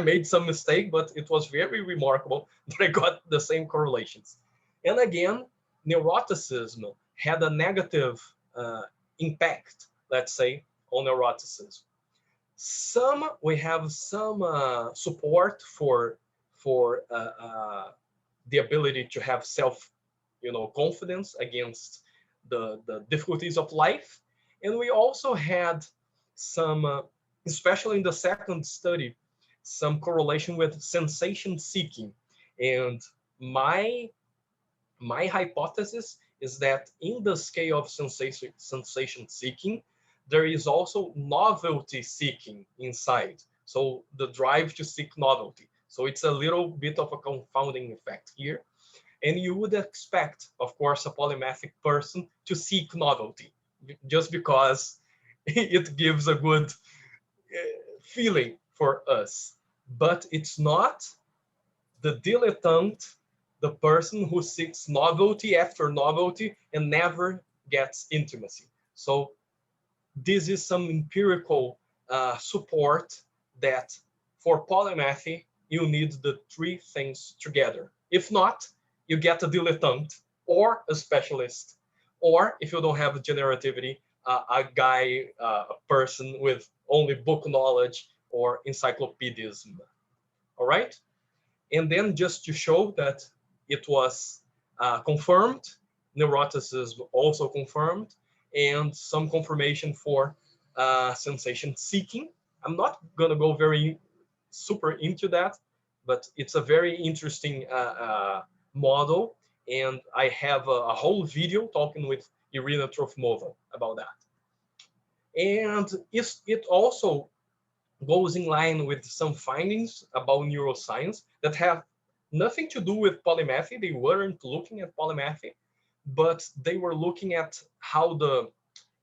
made some mistake, but it was very remarkable that I got the same correlations. And again, neuroticism had a negative impact, let's say, on neuroticism. We have some support for the ability to have self, confidence against the difficulties of life. And we also had some, especially in the second study, some correlation with sensation seeking. And my hypothesis is that in the scale of sensation seeking, there is also novelty seeking inside. So the drive to seek novelty. So it's a little bit of a confounding effect here. And you would expect, of course, a polymathic person to seek novelty just because it gives a good feeling for us. But it's not the dilettante, the person who seeks novelty after novelty and never gets intimacy. So this is some empirical support that for polymathy, you need the three things together. If not, you get a dilettante or a specialist, or if you don't have generativity, a person with only book knowledge or encyclopedism. All right? And then just to show that it was confirmed, neuroticism also confirmed, and some confirmation for sensation seeking. I'm not going to go very super into that, but it's a very interesting model. And I have a whole video talking with Irina Trofimova about that. And it also goes in line with some findings about neuroscience that have nothing to do with polymathy. They weren't looking at polymathy, but they were looking at how the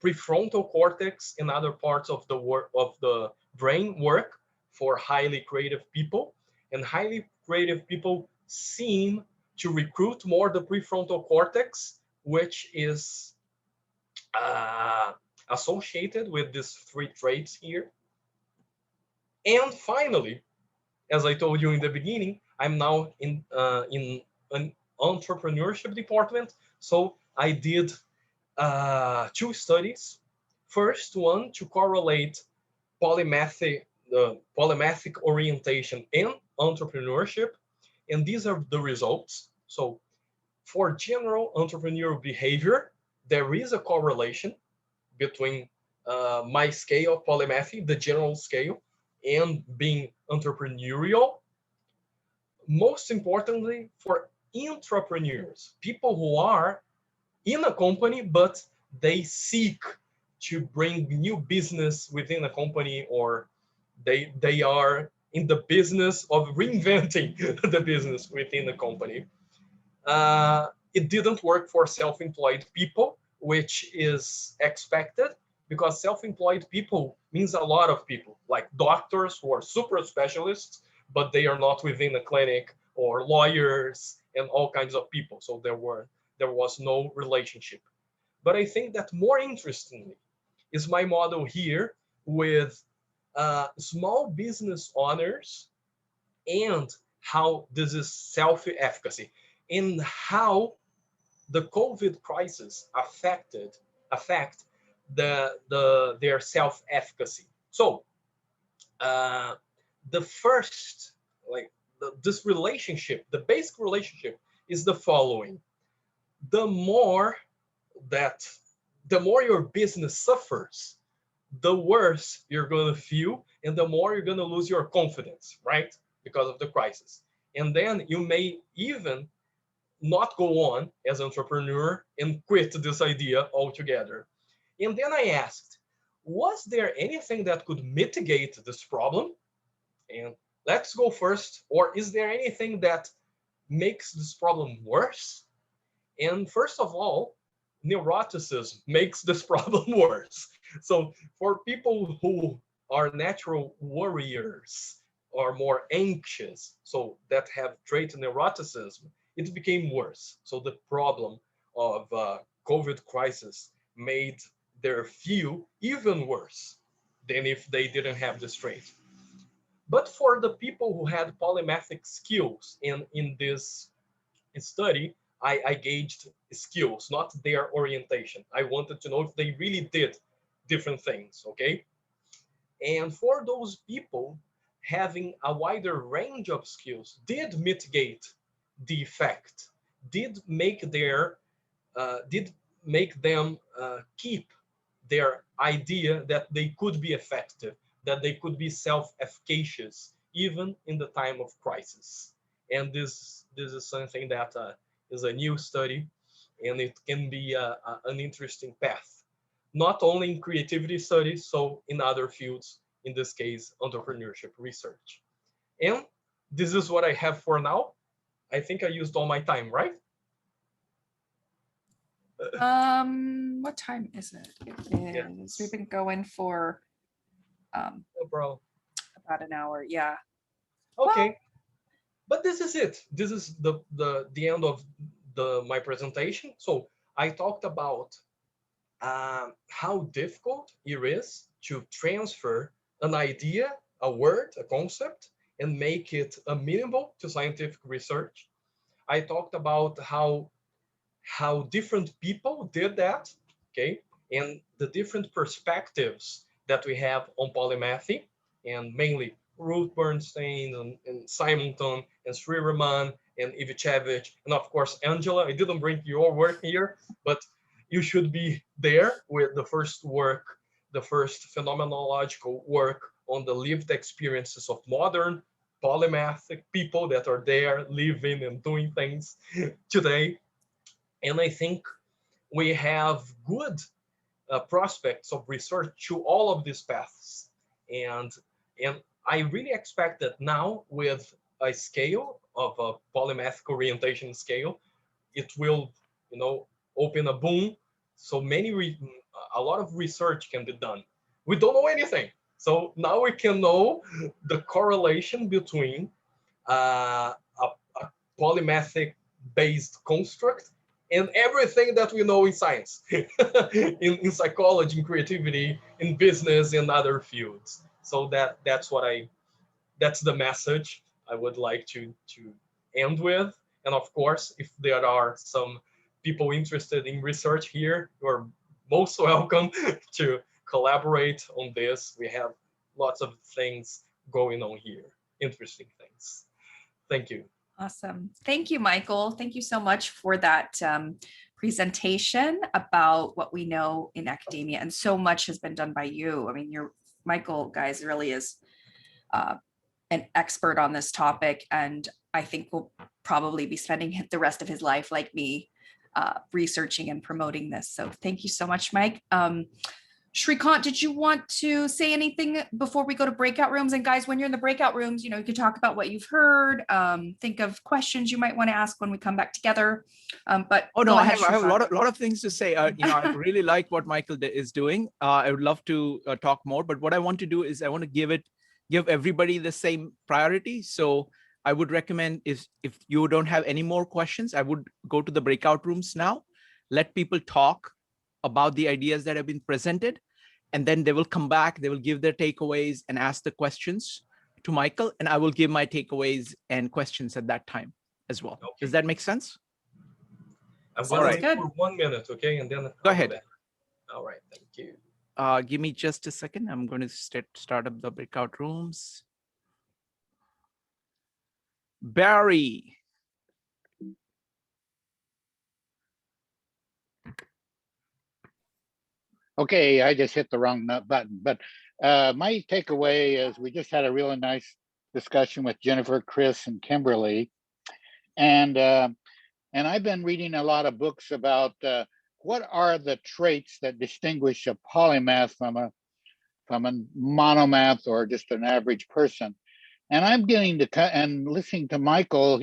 prefrontal cortex and other parts of the brain work for highly creative people. And highly creative people seem to recruit more the prefrontal cortex, which is associated with these three traits here. And finally, as I told you in the beginning, I'm now in an entrepreneurship department. So I did two studies. First one to correlate polymathic orientation and entrepreneurship. And these are the results. So for general entrepreneurial behavior, there is a correlation between my scale of polymathy, the general scale, and being entrepreneurial. Most importantly, for entrepreneurs, people who are in a company, but they seek to bring new business within a company, or they are in the business of reinventing the business within the company. It didn't work for self-employed people, which is expected because self-employed people means a lot of people, like doctors who are super specialists, but they are not within a clinic, or lawyers and all kinds of people. So there was no relationship. But I think that more interestingly is my model here with small business owners, and how this is self-efficacy, and how the COVID crisis affect their self-efficacy. So uh, the first, like this relationship, the basic relationship is the following: the more that the more your business suffers, the worse you're going to feel, and the more you're going to lose your confidence, right? Because of the crisis. And then you may even not go on as an entrepreneur and quit this idea altogether. And then I asked, was there anything that could mitigate this problem? And let's go first. Or is there anything that makes this problem worse? And first of all, neuroticism makes this problem worse. So for people who are natural worriers or more anxious, so that have trait neuroticism, it became worse. So the problem of COVID crisis made their feel even worse than if they didn't have this trait. But for the people who had polymathic skills in this study, I gauged skills, not their orientation. I wanted to know if they really did different things, okay? And for those people, having a wider range of skills did mitigate the effect, did make did make them keep their idea that they could be effective, that they could be self-efficacious even in the time of crisis. And this is something that is a new study, and it can be an interesting path, not only in creativity studies, so in other fields, in this case, entrepreneurship research. And this is what I have for now. I think I used all my time, right? What time is it? It is. We've been going for No problem. about an hour. Yeah. Okay. But this is it. This is the end of my presentation. So I talked about how difficult it is to transfer an idea, a word, a concept, and make it amenable to scientific research. I talked about how different people did that, okay, and the different perspectives that we have on polymathy, and mainly Ruth Bernstein and Simonton and Sri Raman and Ivichevich, and of course Angela. I didn't bring your work here, but you should be there with the first work, the first phenomenological work on the lived experiences of modern polymathic people that are there living and doing things today. And I think we have good prospects of research to all of these paths. And, and I really expect that now with a scale of a polymathic orientation scale, it will, open a boom. So a lot of research can be done. We don't know anything. So now we can know the correlation between a polymathic based construct and everything that we know in science, in psychology, in creativity, in business, and other fields. So that's the message I would like to end with. And of course, if there are some people interested in research here, you're most welcome to collaborate on this. We have lots of things going on here, interesting things. Thank you. Awesome. Thank you, Michael. Thank you so much for that presentation about what we know in academia. And so much has been done by you. I mean, Michael, guys, really is an expert on this topic. And I think will probably be spending the rest of his life, like me, researching and promoting this. So thank you so much, Mike. Shrikant, did you want to say anything before we go to breakout rooms? And guys, when you're in the breakout rooms, you can talk about what you've heard, think of questions you might want to ask when we come back together. But oh no, go I ahead, have a Shrikant. lot of things to say. I really like what Michael is doing. I would love to talk more, but what I want to do is I want to give everybody the same priority. So I would recommend if you don't have any more questions, I would go to the breakout rooms now, let people talk about the ideas that have been presented, and then they will come back, they will give their takeaways and ask the questions to Michael, and I will give my takeaways and questions at that time as well. Okay. Does that make sense? I'm All gonna right. leave for 1 minute, okay? And then Go ahead. back. All right, thank you. Give me just a second. I'm going to start up the breakout rooms. Barry. Okay, I just hit the wrong button, but my takeaway is we just had a really nice discussion with Jennifer, Chris, and Kimberly, and I've been reading a lot of books about what are the traits that distinguish a polymath from a monomath or just an average person. And I'm getting to and listening to Michael,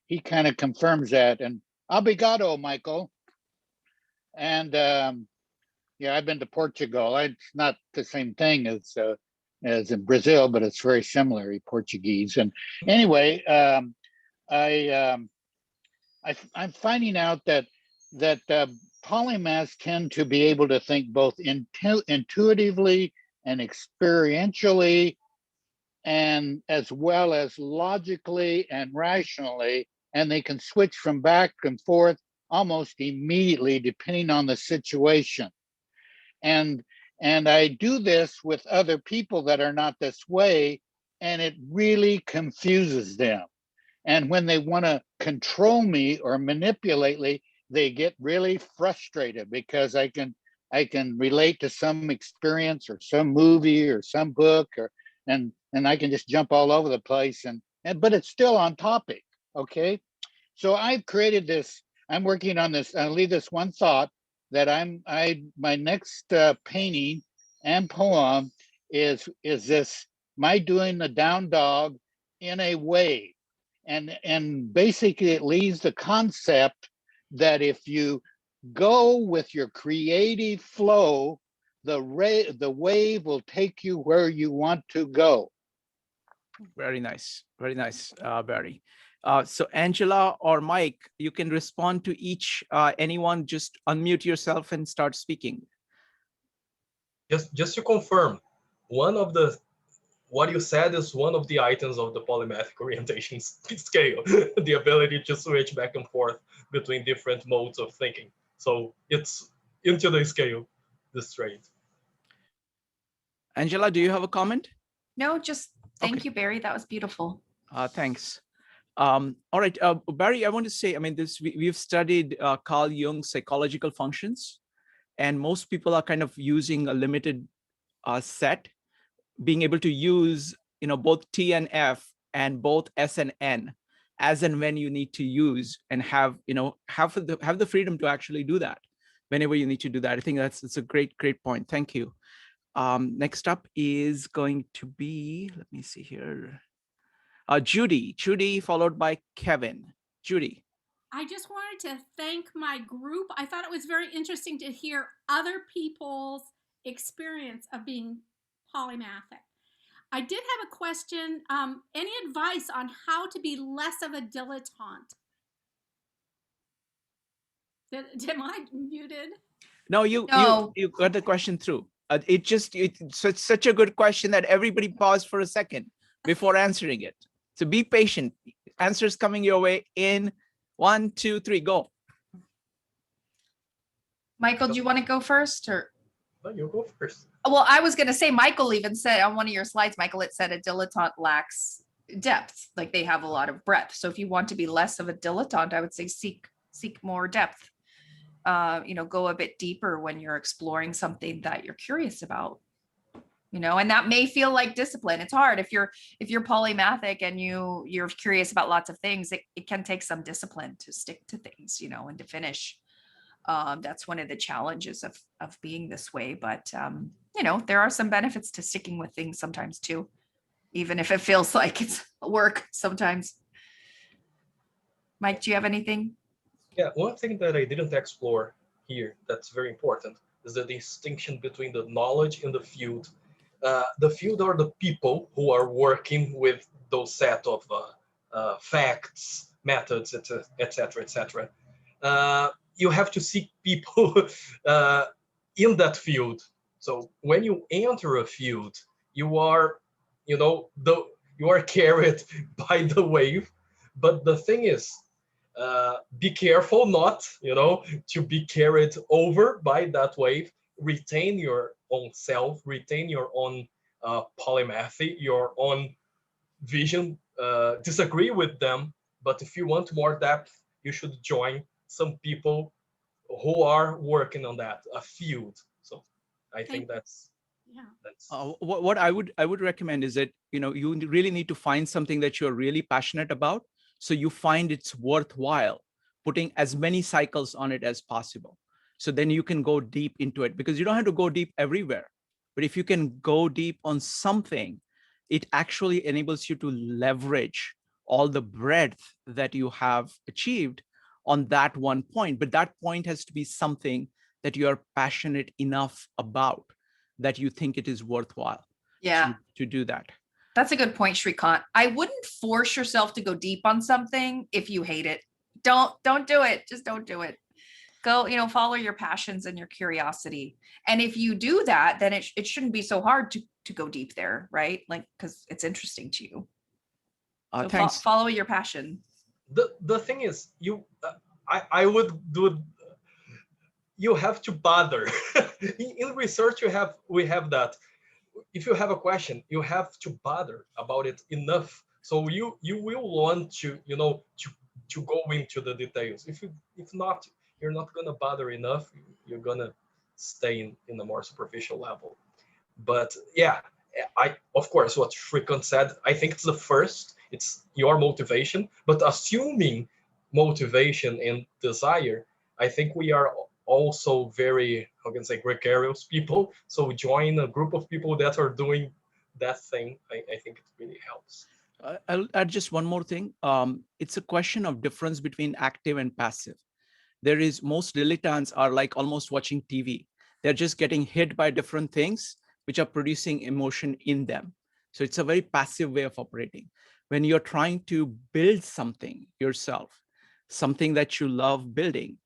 he kind of confirms that. And obrigado, Michael. And yeah, I've been to Portugal. It's not the same thing as in Brazil, but it's very similar, Portuguese. And anyway, I'm finding out that polymaths tend to be able to think both intuitively and experientially, and as well as logically and rationally, and they can switch from back and forth almost immediately depending on the situation. And I do this with other people that are not this way, and it really confuses them. And when they want to control me or manipulate me, they get really frustrated because I can relate to some experience or some movie or some book, or and I can just jump all over the place, but it's still on topic. Okay, so I've created this. I'm working on this. I'll leave this one thought that my next painting and poem is this: my doing the down dog in a wave, and basically it leaves the concept that if you go with your creative flow, the wave will take you where you want to go. Very nice, Barry. So Angela or Mike, you can respond to each. Anyone, just unmute yourself and start speaking. Just to confirm, what you said is one of the items of the polymathic orientation scale, the ability to switch back and forth between different modes of thinking. So it's into the scale, this trait. Angela, do you have a comment? No, just thank Okay. you, Barry. That was beautiful. Thanks. All right, Barry, I want to say, we've studied Carl Jung's psychological functions, and most people are kind of using a limited set, being able to use both T and F and both S and N as and when you need to use, and have the freedom to actually do that whenever you need to do that. I think that's a great point. Thank you. Next up is going to be, let me see here, Judy, followed by Kevin. Judy. I just wanted to thank my group. I thought it was very interesting to hear other people's experience of being polymathic. I did have a question. Any advice on how to be less of a dilettante? Am I muted? No, you got the question through. It's such a good question that everybody paused for a second before answering it. So be patient. Answers coming your way in 1, 2, 3, go. Michael, do you want to go first, or? No, you go first. Well, I was going to say, Michael even said on one of your slides, Michael, it said a dilettante lacks depth, like they have a lot of breadth. So if you want to be less of a dilettante, I would say seek more depth. Go a bit deeper when you're exploring something that you're curious about. And that may feel like discipline. It's hard if you're polymathic and you're curious about lots of things. It can take some discipline to stick to things, and to finish. That's one of the challenges of being this way. But, you know, there are some benefits to sticking with things sometimes too, even if it feels like it's work sometimes. Mike, do you have anything? Yeah, one thing that I didn't explore here that's very important is the distinction between the knowledge and the field. The field are the people who are working with those set of facts, methods, etc., etc. You have to seek people in that field. So when you enter a field, you are, you know, you are carried by the wave. But the thing is, be careful not, you know, to be carried over by that wave. Retain your own self, retain your own polymathy, your own vision. Disagree with them, but if you want more depth, you should join some people who are working on that, a field. So I think that's Yeah. What I would recommend is that, you know, you really need to find something that you're really passionate about, so you find it's worthwhile putting as many cycles on it as possible. So then you can go deep into it, because you don't have to go deep everywhere. But if you can go deep on something, it actually enables you to leverage all the breadth that you have achieved on that one point. But that point has to be something that you are passionate enough about, that you think it is worthwhile to do that. That's a good point, Shrikant. I wouldn't force yourself to go deep on something if you hate it. Don't do it. Just don't do it. Go, you know, follow your passions and your curiosity. And if you do that, then it shouldn't be so hard to go deep there, right? Like, because it's interesting to you. So Thanks. follow your passion. The thing is, I would do. You have to bother. In research, we have that. If you have a question, you have to bother about it enough, so you will want to, you know, to go into the details. If not, you're not gonna bother enough. You're gonna stay in a more superficial level. But yeah, of course, what Shrikant said, I think it's the first. It's your motivation, but assuming motivation and desire, I think we are also very, how can I say, gregarious people. So join a group of people that are doing that thing. I think it really helps. I'll add just one more thing. It's a question of difference between active and passive. Most dilettantes are like almost watching TV. They're just getting hit by different things which are producing emotion in them. So it's a very passive way of operating. When you're trying to build something yourself, something that you love building,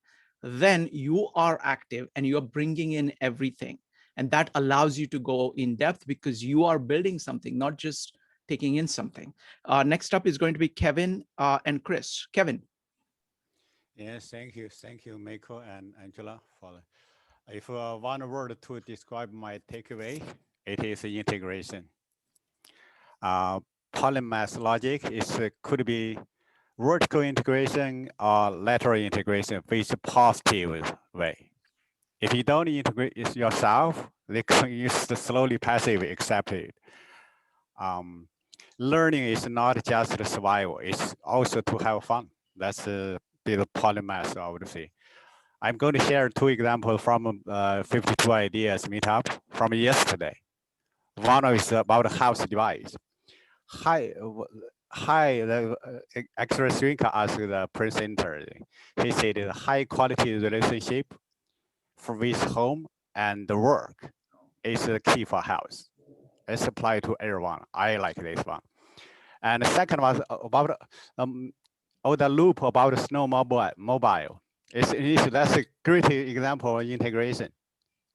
then you are active and you're bringing in everything. And that allows you to go in depth because you are building something, not just taking in something. Next up is going to be Kevin and Chris. Kevin. Yes, thank you. Thank you, Miko and Angela. If one word to describe my takeaway, it is integration. Polymath logic could be vertical integration or lateral integration, which is a positive way. If you don't integrate it yourself, they can use the slowly passive accept it. Learning is not just the survival, it's also to have fun. That's a bit of polymath, I would say. I'm going to share 2 examples from 52 Ideas Meetup from yesterday. One is about house device. Actually, Srinka asked the presenter. He said high quality relationship with home and the work is the key for house. It's applied to everyone. I like this one. And the second was about the loop about snowmobile. That's a great example of integration.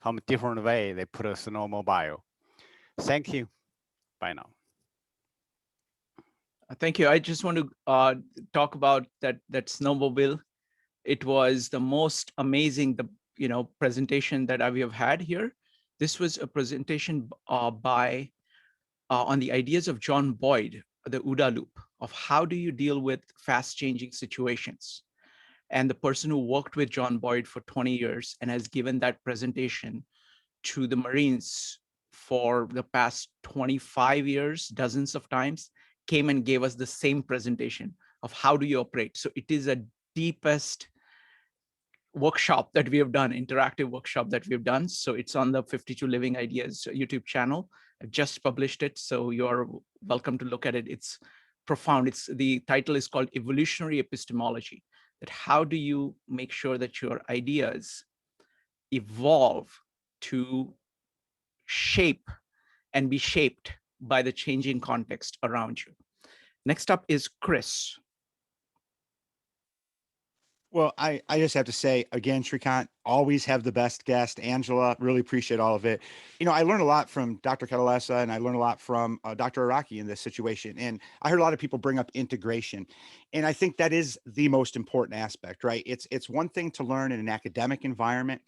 From different way they put a snowmobile. Thank you. Bye now. Thank you. I just want to talk about that snowmobile. It was the most amazing, presentation that we have had here. This was a presentation by on the ideas of John Boyd, the OODA loop, of how do you deal with fast changing situations. And the person who worked with John Boyd for 20 years and has given that presentation to the Marines for the past 25 years, dozens of times, came and gave us the same presentation of how do you operate. So it is a deepest workshop that we have done, interactive workshop that we've done. So it's on the 52 Living Ideas YouTube channel. I've just published it, so you're welcome to look at it. It's profound. The title is called Evolutionary Epistemology. That how do you make sure that your ideas evolve to shape and be shaped by the changing context around you. Next up is Chris. Well, I just have to say again, Shrikant, always have the best guest. Angela, really appreciate all of it. You know, I learned a lot from Dr. Catalesa, and I learned a lot from Dr. Araki in this situation. And I heard a lot of people bring up integration. And I think that is the most important aspect, right? It's one thing to learn in an academic environment.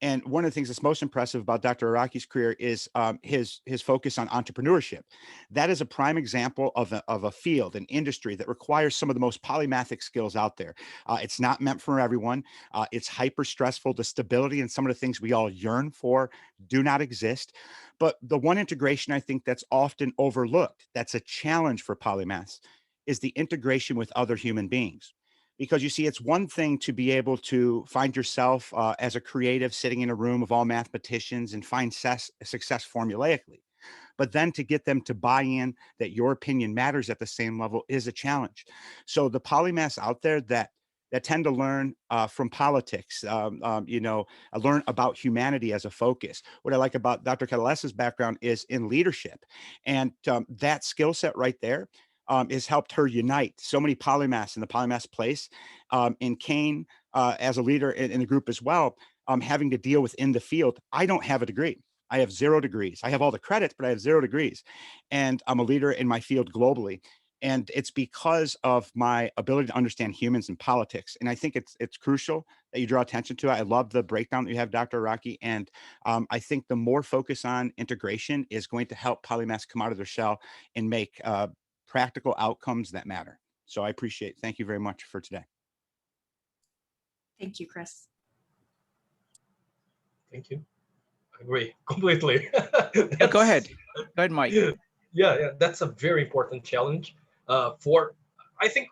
And one of the things that's most impressive about Dr. Araki's career is his focus on entrepreneurship. That is a prime example of a field, an industry that requires some of the most polymathic skills out there. It's not meant for everyone. It's hyper stressful. The stability and some of the things we all yearn for do not exist. But the one integration I think that's often overlooked, that's a challenge for polymaths, is the integration with other human beings. Because you see, it's one thing to be able to find yourself as a creative sitting in a room of all mathematicians and find success formulaically. But then to get them to buy in that your opinion matters at the same level is a challenge. So the polymaths out there that tend to learn from politics, learn about humanity as a focus. What I like about Dr. Catalesa's background is in leadership. And that skill set right there has helped her unite so many polymaths in the polymath place. And Kane, as a leader in the group as well, having to deal within the field. I don't have a degree. I have 0 degrees. I have all the credits, but I have 0 degrees. And I'm a leader in my field globally. And it's because of my ability to understand humans and politics. And I think it's crucial that you draw attention to it. I love the breakdown that you have, Dr. Araki. And I think the more focus on integration is going to help polymaths come out of their shell and make practical outcomes that matter. So I appreciate it. Thank you very much for today. Thank you, Chris. Thank you. I agree completely. Yeah, go ahead. Go ahead, Mike. Yeah, that's a very important challenge for, I think,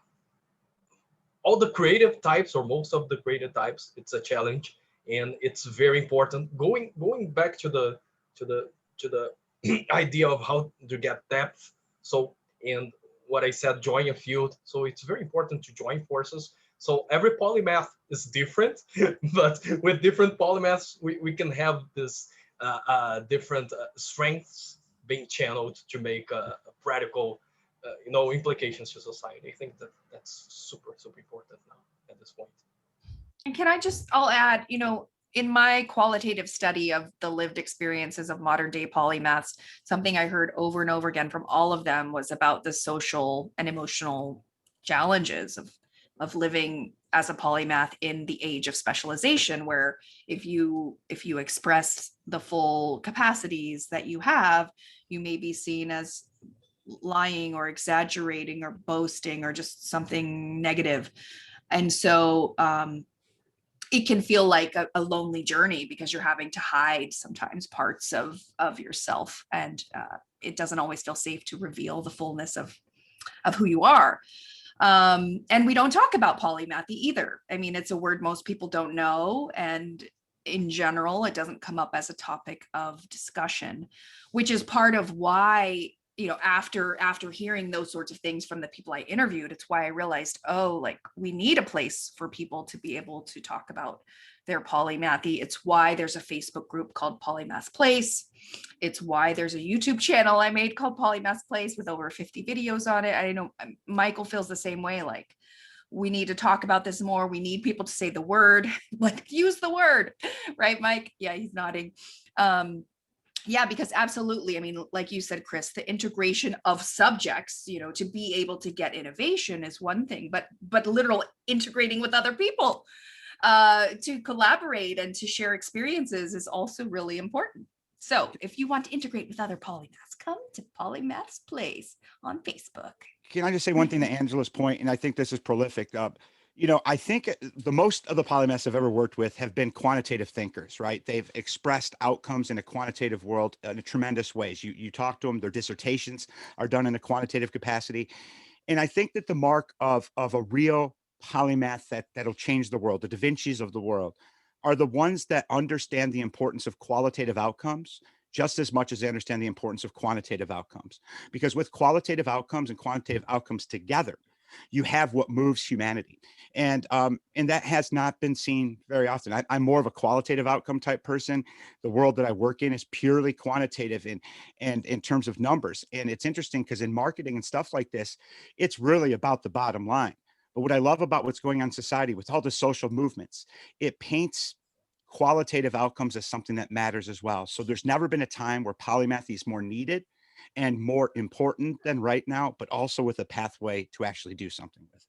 all the creative types or most of the creative types. It's a challenge, and it's very important. Going back to the idea of how to get depth. So, and what I said, join a field. So it's very important to join forces. So every polymath is different, but with different polymaths, we can have this different strengths being channeled to make a practical, implications to society. I think that's super important now at this point. And I'll add, in my qualitative study of the lived experiences of modern day polymaths, something I heard over and over again from all of them was about the social and emotional challenges of living as a polymath in the age of specialization, where if you express the full capacities that you have, you may be seen as lying or exaggerating or boasting or just something negative. And so it can feel like a lonely journey because you're having to hide sometimes parts of yourself, and it doesn't always feel safe to reveal the fullness of who you are. And we don't talk about polymathy either. I mean, it's a word most people don't know, and in general, it doesn't come up as a topic of discussion, which is part of why, after hearing those sorts of things from the people I interviewed, it's why I realized, we need a place for people to be able to talk about their polymathy. It's why there's a Facebook group called Polymath Place. It's why there's a YouTube channel I made called Polymath Place with over 50 videos on it. I know Michael feels the same way. Like, we need to talk about this more. We need people to say the word, like use the word, right, Mike? Yeah, he's nodding. Yeah, because absolutely. I mean, like you said, Chris, the integration of subjects, to be able to get innovation is one thing, but literal integrating with other people to collaborate and to share experiences is also really important. So if you want to integrate with other polymaths, come to Polymath's Place on Facebook. Can I just say one thing to Angela's point? And I think this is prolific. I think the most of the polymaths I've ever worked with have been quantitative thinkers, right? They've expressed outcomes in a quantitative world in tremendous ways. You talk to them, their dissertations are done in a quantitative capacity. And I think that the mark of a real polymath that'll change the world, the Da Vinci's of the world, are the ones that understand the importance of qualitative outcomes just as much as they understand the importance of quantitative outcomes. Because with qualitative outcomes and quantitative outcomes together, you have what moves humanity. And that has not been seen very often. I'm more of a qualitative outcome type person. The world that I work in is purely quantitative and in terms of numbers. And it's interesting because in marketing and stuff like this, it's really about the bottom line. But what I love about what's going on in society with all the social movements, it paints qualitative outcomes as something that matters as well. So there's never been a time where polymathy is more needed and more important than right now, but also with a pathway to actually do something with it.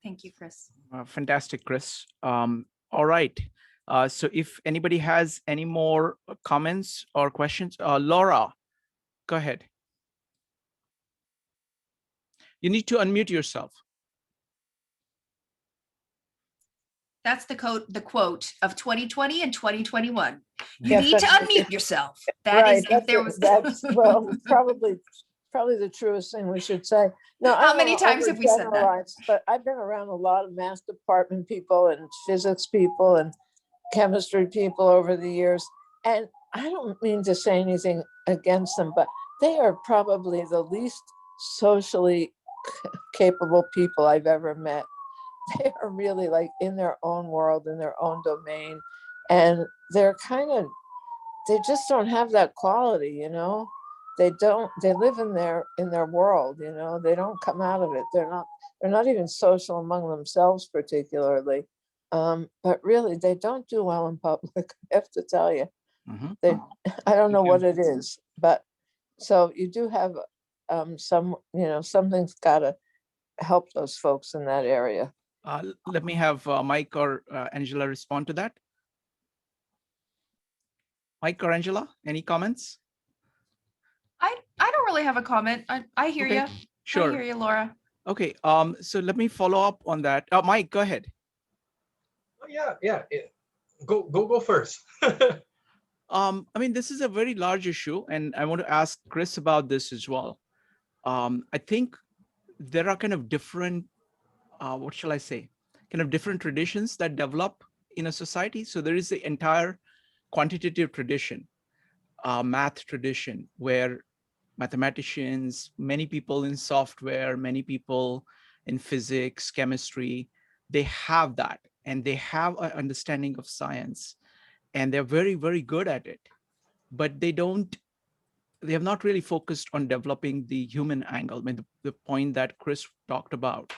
Thank you, Chris. Fantastic, Chris. All right. So if anybody has any more comments or questions, Laura, go ahead. You need to unmute yourself. That's the quote of 2020 and 2021. You Yes, need to that's- unmute yourself. That Right, is, if there was. that's well, probably the truest thing we should say. No, I How don't many wanna times have we said that? overgeneralize, But I've been around a lot of math department people and physics people and chemistry people over the years. And I don't mean to say anything against them, but they are probably the least socially capable people I've ever met. They are really like in their own world, in their own domain. And they're they just don't have that quality, you know. They live in their world, you know. They don't come out of it. They're not even social among themselves particularly. But really they don't do well in public, I have to tell you. I don't know what it is, but so you do have something's gotta help those folks in that area. Let me have Mike or Angela respond to that. Mike or Angela, any comments? I don't really have a comment. I hear you. Sure. I hear you, Laura. Okay. So let me follow up on that. Mike, go ahead. Oh, yeah. Go first. I mean, this is a very large issue, and I want to ask Chris about this as well. I think there are kind of different, what shall I say, kind of different traditions that develop in a society. So there is the entire quantitative tradition, math tradition, where mathematicians, many people in software, many people in physics, chemistry, they have that, and they have an understanding of science, and they're very, very good at it, but they have not really focused on developing the human angle. I mean, the point that Chris talked about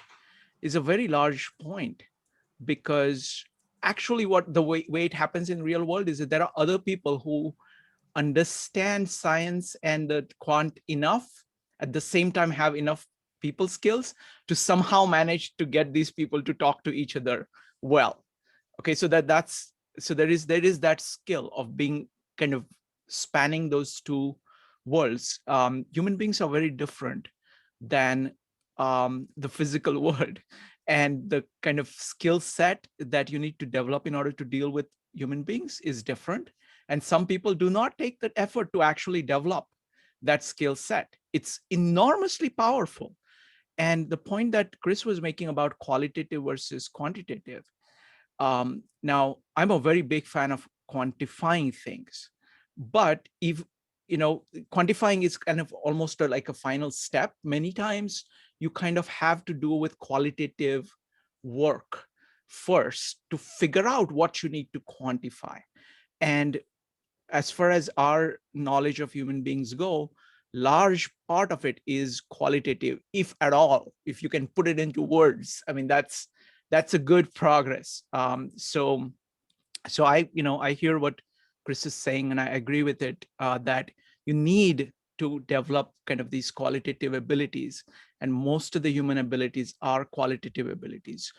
is a very large point, because actually what the way it happens in real world is that there are other people who understand science and the quant enough, at the same time have enough people skills to somehow manage to get these people to talk to each other well. Okay, so there is that skill of being kind of spanning those two worlds. Human beings are very different than the physical world, and the kind of skill set that you need to develop in order to deal with human beings is different. And some people do not take the effort to actually develop that skill set. It's enormously powerful. And the point that Chris was making about qualitative versus quantitative, now I'm a very big fan of quantifying things, but if quantifying is kind of almost like a final step. Many times you kind of have to do with qualitative work first to figure out what you need to quantify. And as far as our knowledge of human beings go, large part of it is qualitative, if at all, if you can put it into words. I mean, that's a good progress. So I hear what Chris is saying, and I agree with it, that you need to develop kind of these qualitative abilities, and most of the human abilities are qualitative abilities.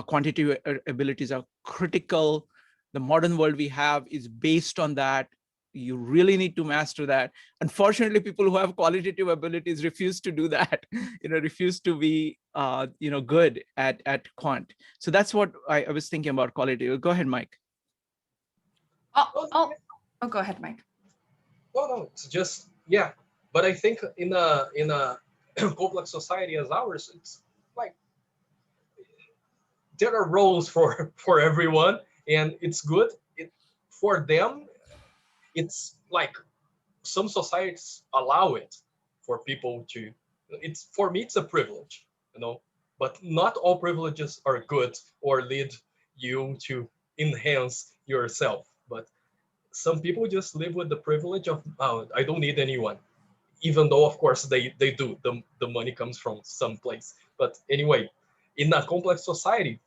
Quantitative abilities are critical. The modern world we have is based on that. You really need to master that. Unfortunately, people who have qualitative abilities refuse to do that, refuse to be good at quant. So that's what I was thinking about qualitative. Go ahead, Mike. Oh, go ahead, Mike. No, it's just, yeah. But I think in a complex society as ours, it's like there are roles for everyone, and it's good. For them, it's like some societies allow it for people to. It's for me, it's a privilege, but not all privileges are good or lead you to enhance yourself. But some people just live with the privilege of, oh, I don't need anyone, even though of course they do. The money comes from some place. But anyway, in a complex society,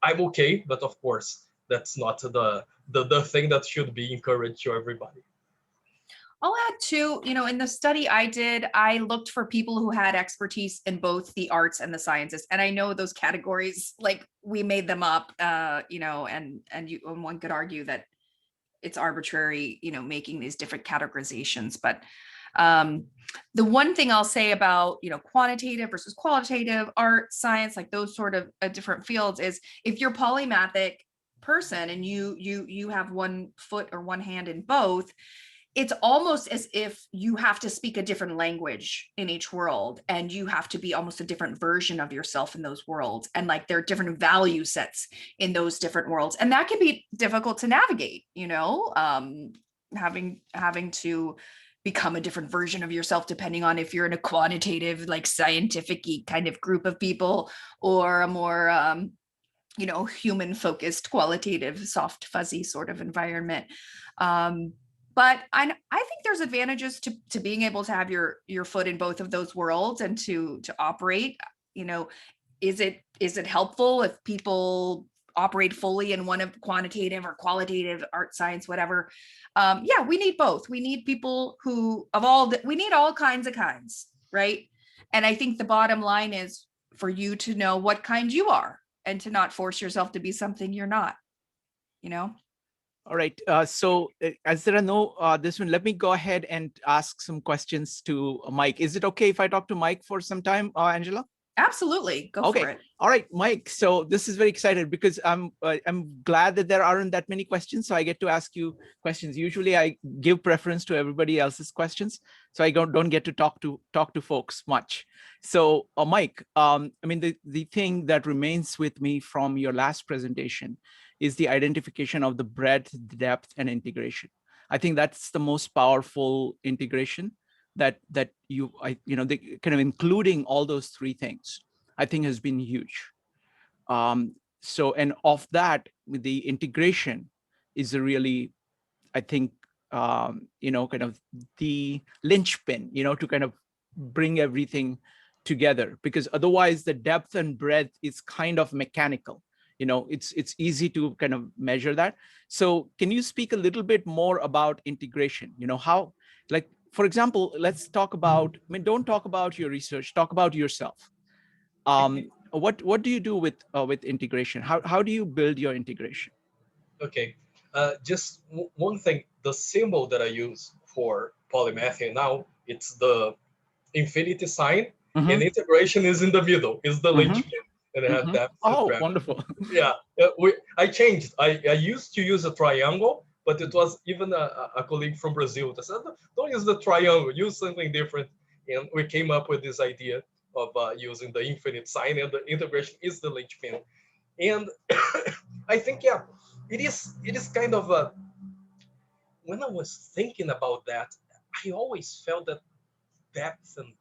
I'm okay, but of course that's not the thing that should be encouraged to everybody. I'll add too, in the study I did, I looked for people who had expertise in both the arts and the sciences. And I know those categories, like we made them up, and one could argue that it's arbitrary, making these different categorizations. But the one thing I'll say about, quantitative versus qualitative, art, science, like those sort of different fields is if you're polymathic person and you have one foot or one hand in both, it's almost as if you have to speak a different language in each world, and you have to be almost a different version of yourself in those worlds. And like there are different value sets in those different worlds. And that can be difficult to navigate, having to become a different version of yourself, depending on if you're in a quantitative, like scientific-y kind of group of people, or a more, human focused, qualitative, soft, fuzzy sort of environment. But I think there's advantages to being able to have your foot in both of those worlds and to operate. Is it helpful if people operate fully in one of quantitative or qualitative, art, science, whatever? Yeah, we need both. We need people we need all kinds of kinds, right? And I think the bottom line is for you to know what kind you are and to not force yourself to be something you're not, All right. So as there are no this one, let me go ahead and ask some questions to Mike. Is it okay if I talk to Mike for some time, Angela? Absolutely. Go for it. All right, Mike. So this is very excited because I'm glad that there aren't that many questions. So I get to ask you questions. Usually I give preference to everybody else's questions, so I don't get to talk to folks much. So Mike, the thing that remains with me from your last presentation is the identification of the breadth, depth, and integration. I think that's the most powerful integration that the kind of including all those three things, I think has been huge. And of that, the integration is a really, I think, kind of the linchpin, to kind of bring everything together, because otherwise the depth and breadth is kind of mechanical. It's easy to kind of measure that. So can you speak a little bit more about integration? How, like, for example, let's talk about, don't talk about your research, talk about yourself. What do you do with integration? How do you build your integration? Okay, just one thing, the symbol that I use for polymathy now, it's the infinity sign, and integration is in the middle, is the linchpin, and I have that. Oh, wonderful. Yeah, I changed. I used to use a triangle, but it was even a colleague from Brazil that said, don't use the triangle, use something different. And we came up with this idea of using the infinite sign, and the integration is the linchpin. And I think, yeah, it is kind of a, when I was thinking about that, I always felt that depth and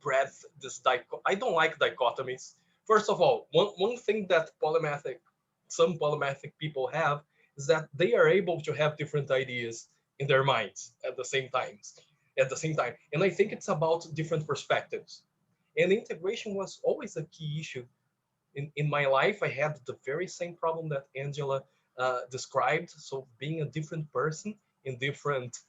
breadth, I don't like dichotomies. First of all, one thing that some polymathic people have is that they are able to have different ideas in their minds at the same time. And I think it's about different perspectives. And integration was always a key issue. In my life, I had the very same problem that Angela described. So being a different person in different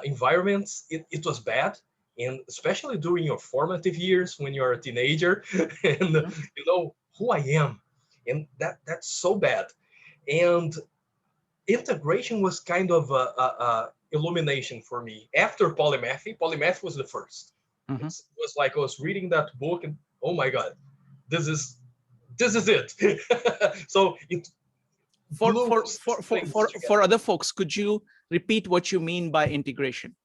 environments, it was bad. And especially during your formative years when you're a teenager and you know who I am. And that's so bad. And integration was kind of a illumination for me. After Polymathy was the first. It was like I was reading that book and, oh my God, this is it. So it for other folks, could you repeat what you mean by integration?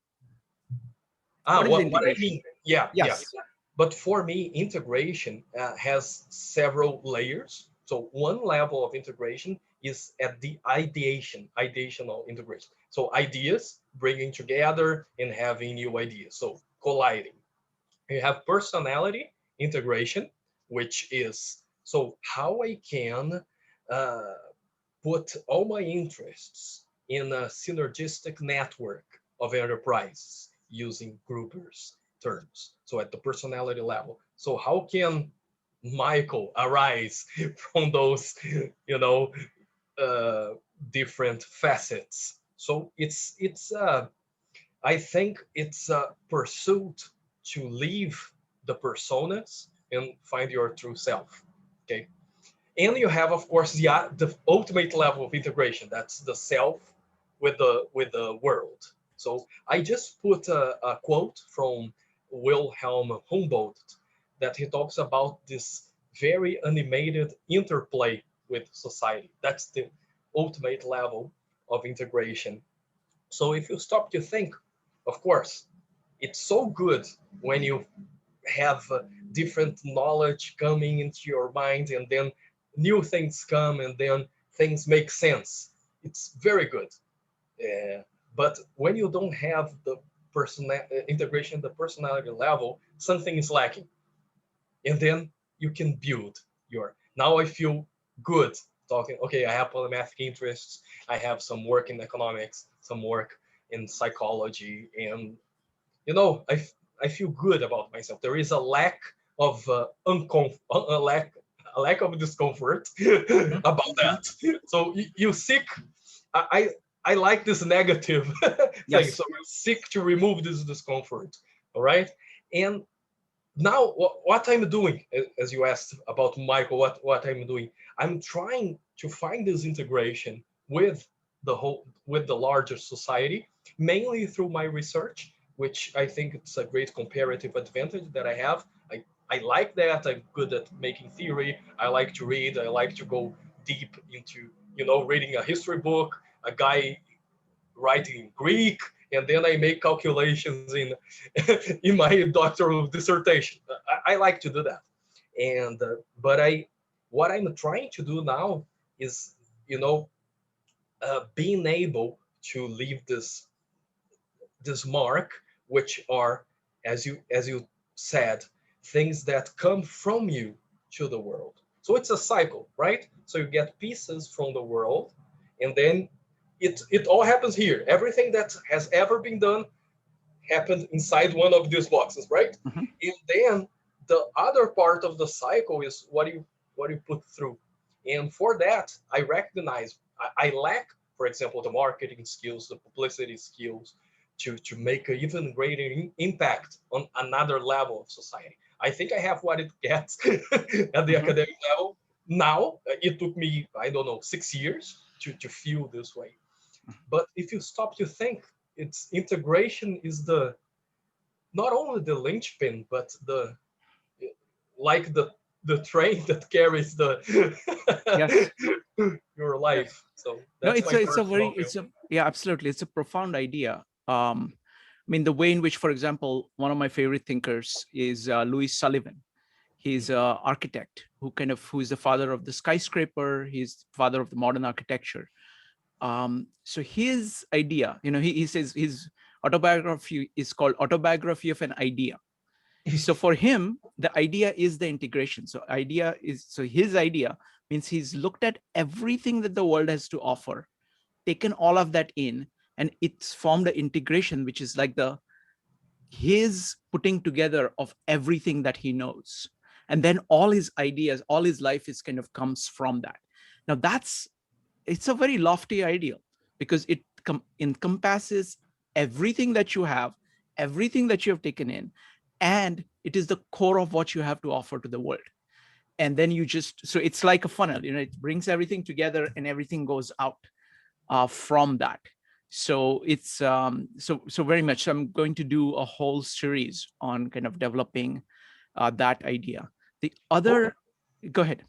What I mean, yeah, yes. yeah. But for me, integration has several layers. So one level of integration is at the ideational integration. So ideas bringing together and having new ideas, so colliding. You have personality integration, which is so how I can uh, put all my interests in a synergistic network of enterprises using groupers terms. So at the personality level. So how can Michael arise from those, you know, uh, different facets? So I think it's a pursuit to leave the personas and find your true self. Okay. And you have, of course, the ultimate level of integration. That's the self with the world. So I just put a quote from Wilhelm Humboldt that he talks about this very animated interplay with society. That's the ultimate level of integration. So if you stop to think, of course, it's so good when you have different knowledge coming into your mind and then new things come and then things make sense. It's very good. But when you don't have the integration at the personality level, something is lacking. And then you can build your, now I feel good talking, okay, I have polymathic interests, I have some work in economics, some work in psychology, and I feel good about myself. There is a lack of a lack of discomfort about that. So you seek. I I like this negative thing. Yes. So you seek to remove this discomfort. All right. And now what I'm doing, as you asked about Michael, what I'm doing, I'm trying to find this integration with the larger society, mainly through my research, which I think it's a great comparative advantage that I have. I like that. I'm good at making theory. I like to read. I like to go deep into, reading a history book, a guy writing in Greek, and then I make calculations in in my doctoral dissertation. I like to do that, and but what I'm trying to do now is, being able to leave this mark, which are, as you said, things that come from you to the world. So it's a cycle, right? So you get pieces from the world, and then it all happens here. Everything that has ever been done happened inside one of these boxes, right? Mhm. And then the other part of the cycle is what you put through. And for that, I recognize I lack, for example, the marketing skills, the publicity skills to make an even greater impact on another level of society. I think I have what it gets at the Mhm. academic level. Now, it took me, I don't know, 6 years to feel this way. But if you stop to think, its integration is the not only the linchpin, but the like the train that carries the Yes. your life. So No, that's my personal view. yeah, absolutely. It's a profound idea. I mean, the way in which, for example, one of my favorite thinkers is Louis Sullivan. He's an architect who is the father of the skyscraper. He's father of the modern architecture. So his idea, he says his autobiography is called Autobiography of an Idea. So for him, the idea is the integration. So his idea means he's looked at everything that the world has to offer, taken all of that in, and it's formed an integration, which is like his putting together of everything that he knows. And then all his ideas, all his life is kind of comes from that. Now it's a very lofty ideal because it encompasses everything that you have, everything that you have taken in, and it is the core of what you have to offer to the world. And then so it's like a funnel, it brings everything together and everything goes out from that. So it's so very much. So I'm going to do a whole series on kind of developing that idea. The other, go ahead.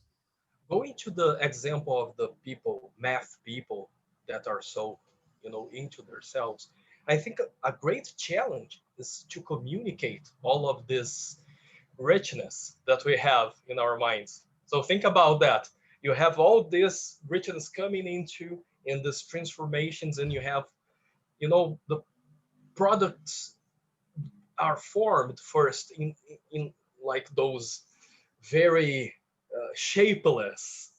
Going to the example of the math people that are so, into themselves, I think a great challenge is to communicate all of this richness that we have in our minds. So think about that. you have all this richness coming into and these transformations, and you have, the products are formed first in like those very shapeless,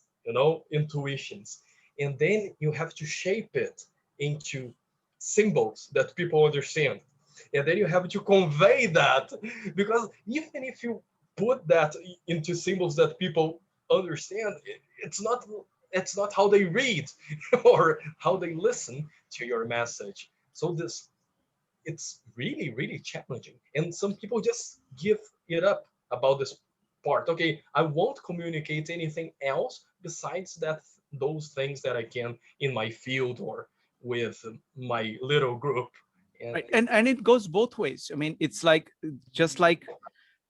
intuitions, and then you have to shape it into symbols that people understand, and then you have to convey that, because even if you put that into symbols that people understand, it's not how they read or how they listen to your message. So it's really, really challenging. And some people just give it up about this part. Okay, I won't communicate anything else besides those things that I can in my field or with my little group. Right. And it goes both ways. I mean, it's like, just like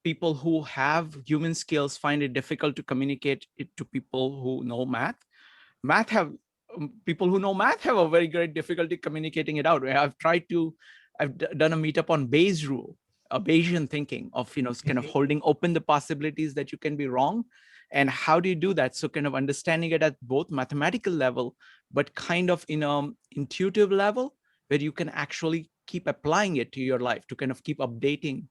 people who have human skills find it difficult to communicate it to people who know math. People who know math have a very great difficulty communicating it out. I've done a meetup on Bayes rule, a Bayesian thinking of, kind of holding open the possibilities that you can be wrong. And how do you do that? So kind of understanding it at both mathematical level, but kind of in an intuitive level where you can actually keep applying it to your life, to kind of keep updating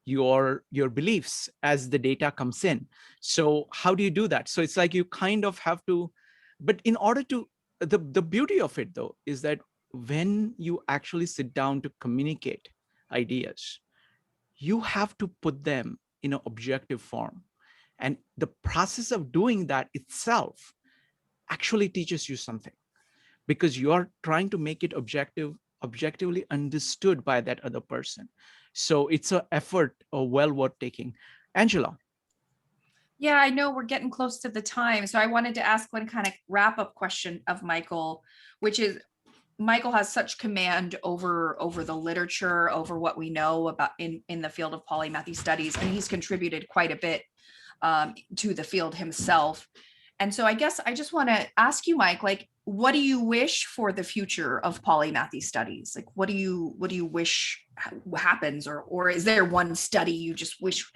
your beliefs as the data comes in. So how do you do that? So it's like you kind of have to, but in order to, the beauty of it though, is that when you actually sit down to communicate ideas, you have to put them in an objective form. And the process of doing that itself actually teaches you something, because you're trying to make it objectively understood by that other person. So it's an effort well worth taking. Angela. Yeah, I know we're getting close to the time. So I wanted to ask one kind of wrap up question of Michael, which is, Michael has such command over the literature, over what we know about in the field of polymathy studies, and he's contributed quite a bit to the field himself. And so I guess I just want to ask you, Mike, like, what do you wish for the future of polymathy studies? Like, what do you wish happens, or is there one study you just wish,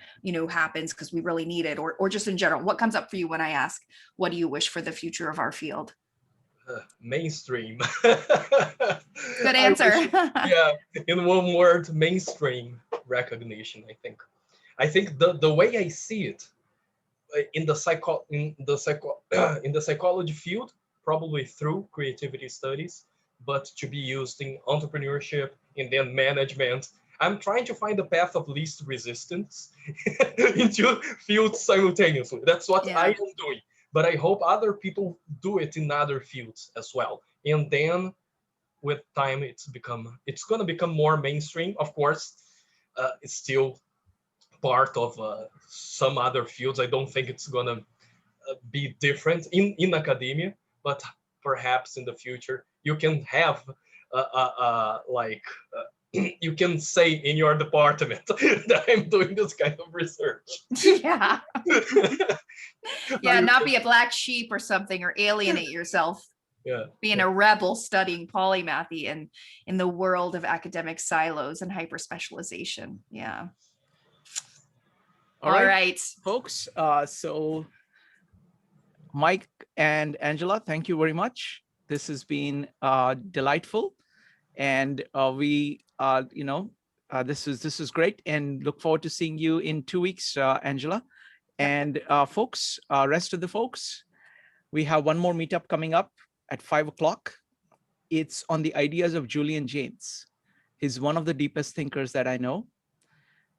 happens because we really need it, or just in general, what comes up for you when I ask, what do you wish for the future of our field? Mainstream. Good answer. Yeah, in one word, mainstream recognition. I think the way I see it in the psychology field, probably through creativity studies, but to be used in entrepreneurship and then management. I'm trying to find the path of least resistance into fields simultaneously. That's what I am doing. But I hope other people do it in other fields as well. And then with time, it's going to become more mainstream. Of course, it's still part of some other fields. I don't think it's going to be different in academia, but perhaps in the future you can have you can say in your department that I'm doing this kind of research. Yeah. Yeah, not be a black sheep or something, or alienate yourself. Yeah. Being a rebel studying polymathy and in the world of academic silos and hyper specialization. Yeah. All right, folks. So Mike and Angela, thank you very much. This has been delightful, and this is great, and look forward to seeing you in 2 weeks, Angela. And folks, rest of the folks, we have one more meetup coming up at 5 o'clock. It's on the ideas of Julian Jaynes. He's one of the deepest thinkers that I know.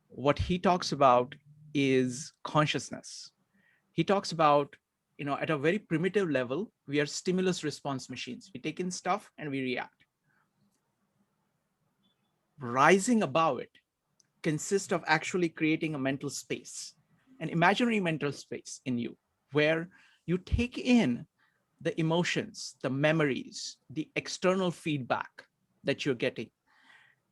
What he talks about is consciousness. He talks about, at a very primitive level, we are stimulus response machines. We take in stuff and we react. Rising above it consists of actually creating a mental space, an imaginary mental space in you, where you take in the emotions, the memories, the external feedback that you're getting,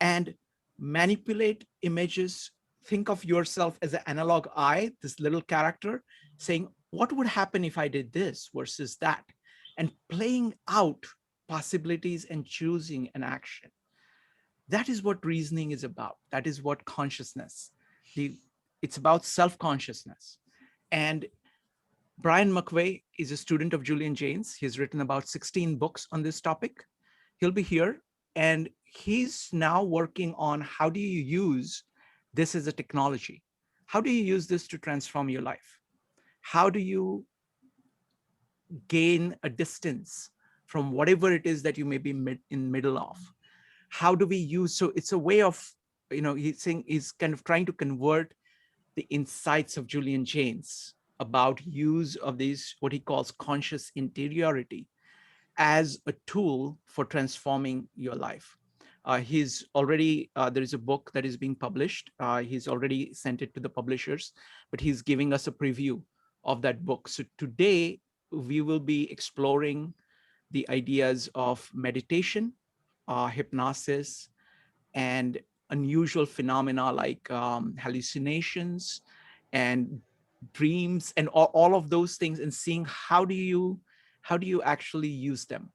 and manipulate images. Think of yourself as an analog eye, this little character, saying, what would happen if I did this versus that? And playing out possibilities and choosing an action. That is what reasoning is about. That is what consciousness, it's about self-consciousness. And Brian McVeigh is a student of Julian Jaynes. He's written about 16 books on this topic. He'll be here, and he's now working on how do you use this as a technology? How do you use this to transform your life? How do you gain a distance from whatever it is that you may be in middle of? How do we use, so it's a way of, he's saying he's kind of trying to convert the insights of Julian Jaynes about use of these, what he calls conscious interiority, as a tool for transforming your life. He's already, there is a book that is being published. He's already sent it to the publishers, but he's giving us a preview of that book. So today we will be exploring the ideas of meditation, hypnosis, and unusual phenomena like hallucinations and dreams and all of those things, and seeing how do you actually use them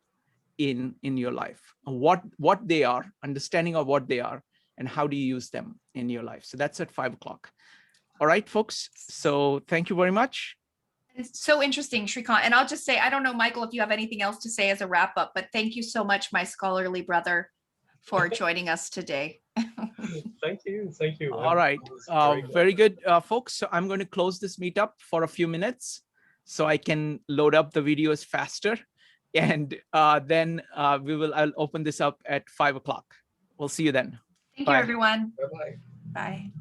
in your life, and what they are, understanding of what they are, and how do you use them in your life. So that's at 5 o'clock. All right, folks. So thank you very much. It's so interesting, Shrikant. And I'll just say, I don't know, Michael, if you have anything else to say as a wrap up, but thank you so much, my scholarly brother, for joining us today. Thank you. Thank you. All right. Very good, folks. So I'm going to close this meetup for a few minutes so I can load up the videos faster. And then I'll open this up at 5 o'clock. We'll see you then. Thank Bye. you, everyone. Bye-bye. Bye.